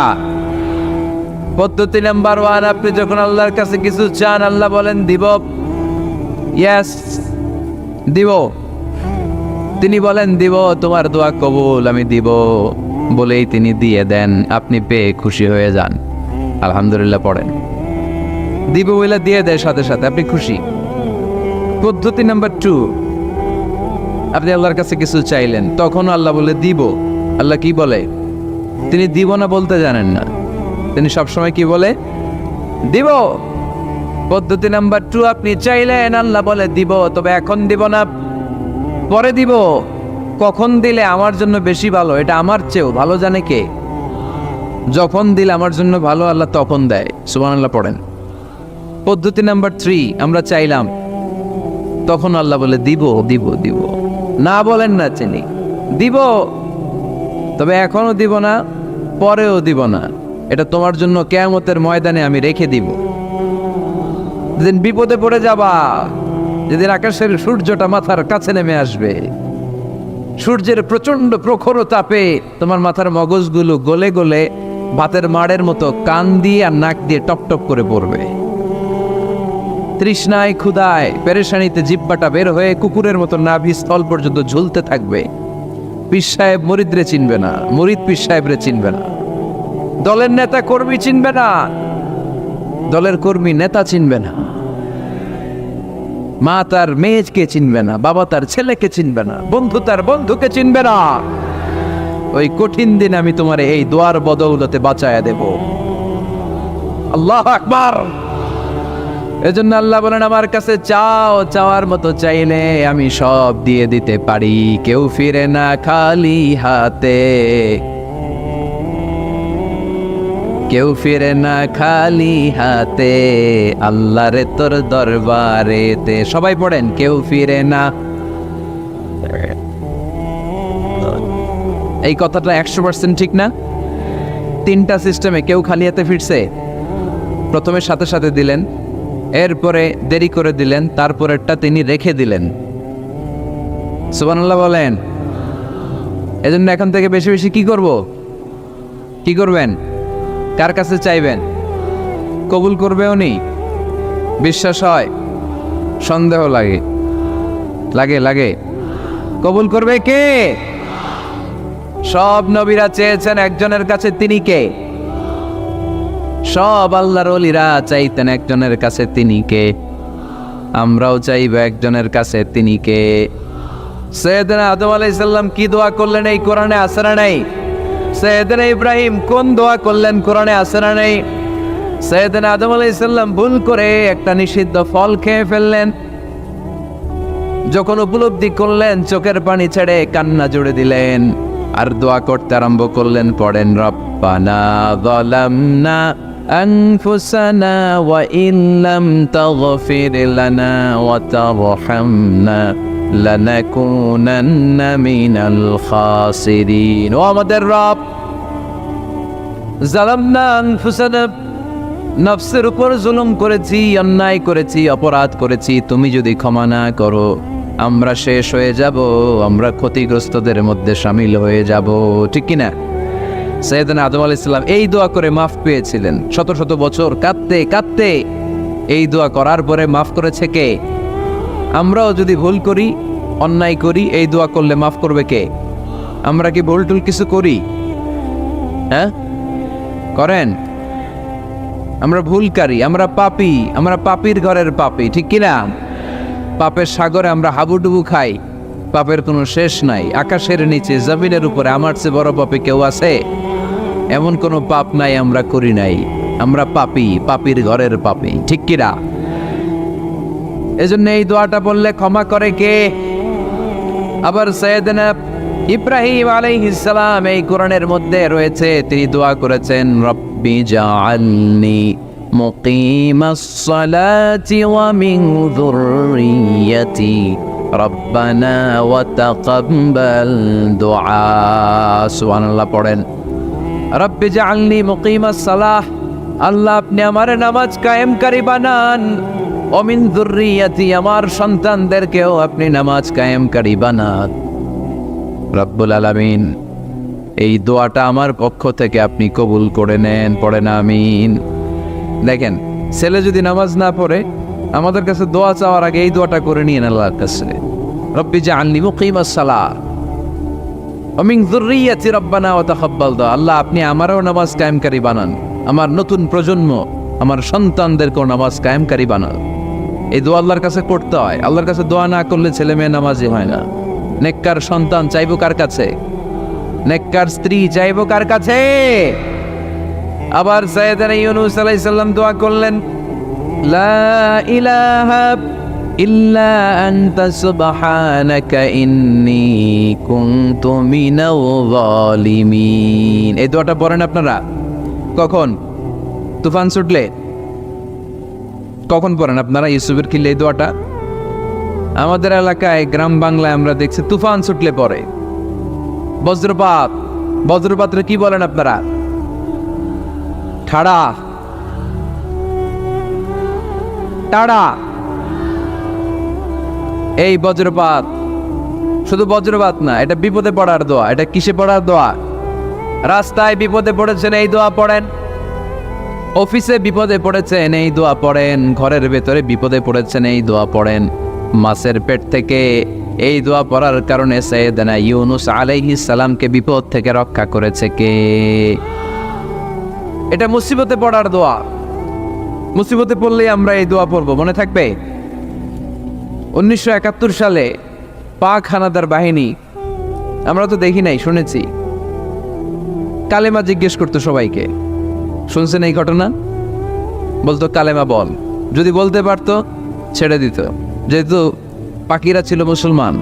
পদ্ধতি নাম্বার 1, আপনি যখন আল্লাহর কাছে কিছু চান আল্লাহ বলেন দিব, ইয়েস দিব। তিনি বলেন দিব, তোমার দোয়া কবুল, আমি দিব বলেই তিনি দিয়ে দেন। আপনি পেয়ে খুশি হয়ে যান, আলহামদুলিল্লাহ পড়েন। দিব বলে দিয়ে দেয় সাথে সাথে, আপনি খুশি। পদ্ধতি নাম্বার 2, আপনি আল্লাহর কাছে কিছু চাইলেন, তখন আল্লাহ বলে দিব। আল্লাহ কি বলে? তিনি দিব না বলতে জানেন না, তিনি সবসময় কি বলে? দিব। পদ্ধতি নাম্বার 2, আপনি চাইলেন, আল্লাহ বলে দিব, তবে এখন দিব না, পরে দিব। কখন দিলে আমার জন্য বেশি ভালো এটা আমার চেয়েও ভালো জানে কে? যখন দিলে আমার জন্য ভালো আল্লাহ তখন দেয়। সুবহানাল্লাহ পড়েন। পদ্ধতি নাম্বার 3, আমরা চাইলাম, তখন আল্লাহ বলে দিব দিব দিব, না বলেন না চিনি দিব, তবে এখনো দিব না, পরেও দিব না, এটা তোমার জন্য কিয়ামতের ময়দানে আমি রেখে দিব। যেদিন বিপদে পড়ে যাবা, যেদিন আকাশের সূর্যটা মাথার কাছে নেমে আসবে, সূর্যের প্রচন্ড প্রখর তাপে তোমার মাথার মগজগুলো গলে গলে ভাতের মাড়ের মতো কান দিয়ে আর নাক দিয়ে টপ টপ করে পড়বে। তৃষ্ণায় ক্ষুধায় পেরেশানিতে জিহ্বাটা বের হয়ে কুকুরের মতো নাভি স্থল পর্যন্ত ঝুলতে থাকবে। পীর সাহেব মুরিদরে চিনবে না, মুরিদ পীর সাহেবরে চিনবে না, দলের নেতা কর্মী চিনবে না, দলের কর্মী নেতা চিনবে না, মা তার মেয়েকে চিনবে না, বাবা তার ছেলেকে চিনবে না, বন্ধু তার বন্ধুকে চিনবে না। ওই কঠিন দিন আমি তোমার এই দোয়ার বদৌলতে বাঁচায়া দেব। আল্লাহু আকবার। এজন্য আল্লাহ বলেন, আমার কাছে চাও, চাওয়ার মতো চাইলে আমি সব দিয়ে দিতে পারি। কেউ ফিরে না খালি হাতে, কেউ ফিরে না খালি হাতে, আল্লাহরে তোর দরবারেতে। সবাই পড়েন, কেউ ফিরে না। এই কথাটা 100% ঠিক না? 3টা সিস্টেমে কেউ খালি হাতে ফিরছে? প্রথমে সাথে সাথে দিলেন, এরপরে দেরি করে দিলেন, তারপরেরটা তিনি রেখে দিলেন। সুবহানাল্লাহ বলেন। এজন্য এখন থেকে বেশি বেশি কি করব? কি করবেন? কার কাছে চাইবেন? কবুল করবে উনি? বিশ্বাস হয়? সন্দেহ লাগে? লাগে লাগে? কবুল করবে কে? সব নবীরা চেয়েছেন একজনের কাছে, তিনি কে? সব আল্লাহর ওলিরা চাইতেন একজনের কাছে, তিনি কে? আমরাও চাইব একজনের কাছে, তিনি কে? সৈয়দনা আদম আলাইহিস সালাম কি দোয়া করলেন এই কোরআনে আছে না নাই? সৈয়দনা ইব্রাহিম কোন দোয়া করলেন কোরআনে আছে না নাই? সৈয়দনা আদম আলাইহিস সালাম ভুল করে একটা নিষিদ্ধ ফল খেয়ে ফেললেন, যখন উপলব্ধি করলেন চোখের পানি ছেড়ে কান্না জুড়ে দিলেন আর দোয়া করতে আরম্ভ করলেন। পড়েন, রব্বানা যালামনা আনফুসানা ওয়া ইল্লাম তাগফির লানা ওয়া তারহামনা লানাকুনান্না মিনাল খাসিরিন। ও আমাদের রব, যালামনা আনফুসানা, নফসের উপর জুলুম করেছি, অন্যায় করেছি, অপরাধ করেছি, তুমি যদি ক্ষমা না করো আমরা শেষ হয়ে যাব, আমরা ক্ষতিগ্রস্তদের মধ্যে শামিল হয়ে যাব। ঠিক কিনা? সৈয়দনা আদম আলাইহিস সালাম এই দোয়া করে মাফ পেয়েছিলেন। শত শত বছর কাঁদতে কাঁদতে এই দোয়া করার পরে মাফ করেছে কে? আমরাও যদি ভুল করি, অন্যায় করি, এই দোয়া করলে মাফ করবে কে? আমরা কি ভুল টুল কিছু করি? হ্যাঁ, করেন? আমরা ভুলকারী, আমরা পাপী, আমরা পাপীর ঘরের পাপী। ঠিক কিনা? পাপের সাগরে আমরা হাবুডুবু খাই, পাপের কোনো শেষ নাই। আকাশের নিচে, জমিনের উপরে আমার চেয়ে বড় পাপী কেউ আছে? এমন কোনো পাপ নাই আমরা করি নাই। আমরা পাপী, পাপীর ঘরের পাপী। ঠিক কিনা? এজন্য এই দোয়াটা বললে ক্ষমা করে কে? আবার সাইয়েদনা ইব্রাহিম আলাইহিস সালাম এই কোরআনের মধ্যে রয়েছে, তিনি দোয়া করেছেন, রব্বি জাআলনি মুকিমাস সালাতি ওয়া মিন যুররিয়্যাতি রব্বানা ওয়া তাকাব্বাল দুআ। সুবহানাল্লাহ পড়েন, রব্বি জাআলনি মুকিমাস সালাহ, আল্লাহ আপনি আমার নামাজ কায়েমকারী বানান, ওয়া মিন যুররিয়্যাতি, আমার সন্তানদেরকেও আপনি নামাজ কায়েমকারী বানান। রব্বুল আলামিন এই দোয়াটা আমার পক্ষ থেকে আপনি কবুল করে নেন। পড়েন আমিন। দেখেন, ছেলে যদি নামাজ না পড়ে আমাদের কাছে দোয়া চাওয়ার আগে এই দোয়াটা করে নিয়েন আল্লাহর কাছে, রব্বি জাআলনি মুকিমাস সালাহ ওয়া মিন যুররিয়্যাতি রব্বানা ওয়া তাকাব্বাল দুআ। আল্লাহ আপনি আমারও নামাজ কায়েমকারী বানান, আমার নতুন প্রজন্ম, আমার সন্তানদেরকেও নামাজ কায়েমকারী বানান। এই দোয়া আল্লাহর কাছে করতে হয়। আল্লাহর কাছে দোয়া না করলে ছেলে মেয়ে নামাজি হয় না। নেককার সন্তান চাইবো কার কাছে? নেককার স্ত্রী চাইবো কার কাছে? আবার সাইয়েদনা ইউনূস আলাইহিস সালাম দোয়া করলেন, লা ইলাহা ইল্লা আনতা সুবহানাকা ইন্নী কুনতু মিনাল যালিমিন। এই দোয়াটা পড়েন আপনারা কখন? তুফান ছুটলে? কখন পড়েন আপনারা ইউসুফের খিলে এই দোয়াটা? আমাদের এলাকায় গ্রাম বাংলায় আমরা দেখছি তুফান ছুটলে পড়ে। বজ্রপাত, বজ্রপাতরে কি বলেন আপনারা? ঠাড়া, টাড়া। এই বজ্রপাত, শুধু বজ্রপাত না, এটা বিপদে পড়ার দোয়া। এটা কিসে পড়ার দোয়া? রাস্তায় বিপদে পড়েছেন এই দোয়া পড়েন, অফিসে বিপদে পড়েছেন এই দোয়া পড়েন, ঘরের ভেতরে বিপদে পড়েছেন এই দোয়া পড়েন। মাছের পেট থেকে এই দোয়া পড়ার কারণে সাইয়েদনা ইউনুস আলাইহিস সালামকে বিপদ থেকে রক্ষা করেছে কে? এটা মুসিবতে পড়ার দোয়া। মুসিবতে পড়লেই আমরা এই দোয়া পড়বো, মনে থাকবে? 1971 সালে পাক হানাদার বাহিনী, আমরা তো দেখি নাই, শুনেছি, কালেমা জিজ্ঞেস করতো সবাইকে। শুনছেন এই ঘটনা? বলতো কালেমা বল, যদি বলতে পারতো ছেড়ে দিত, যেহেতু পাকিরা ছিল মুসলমান।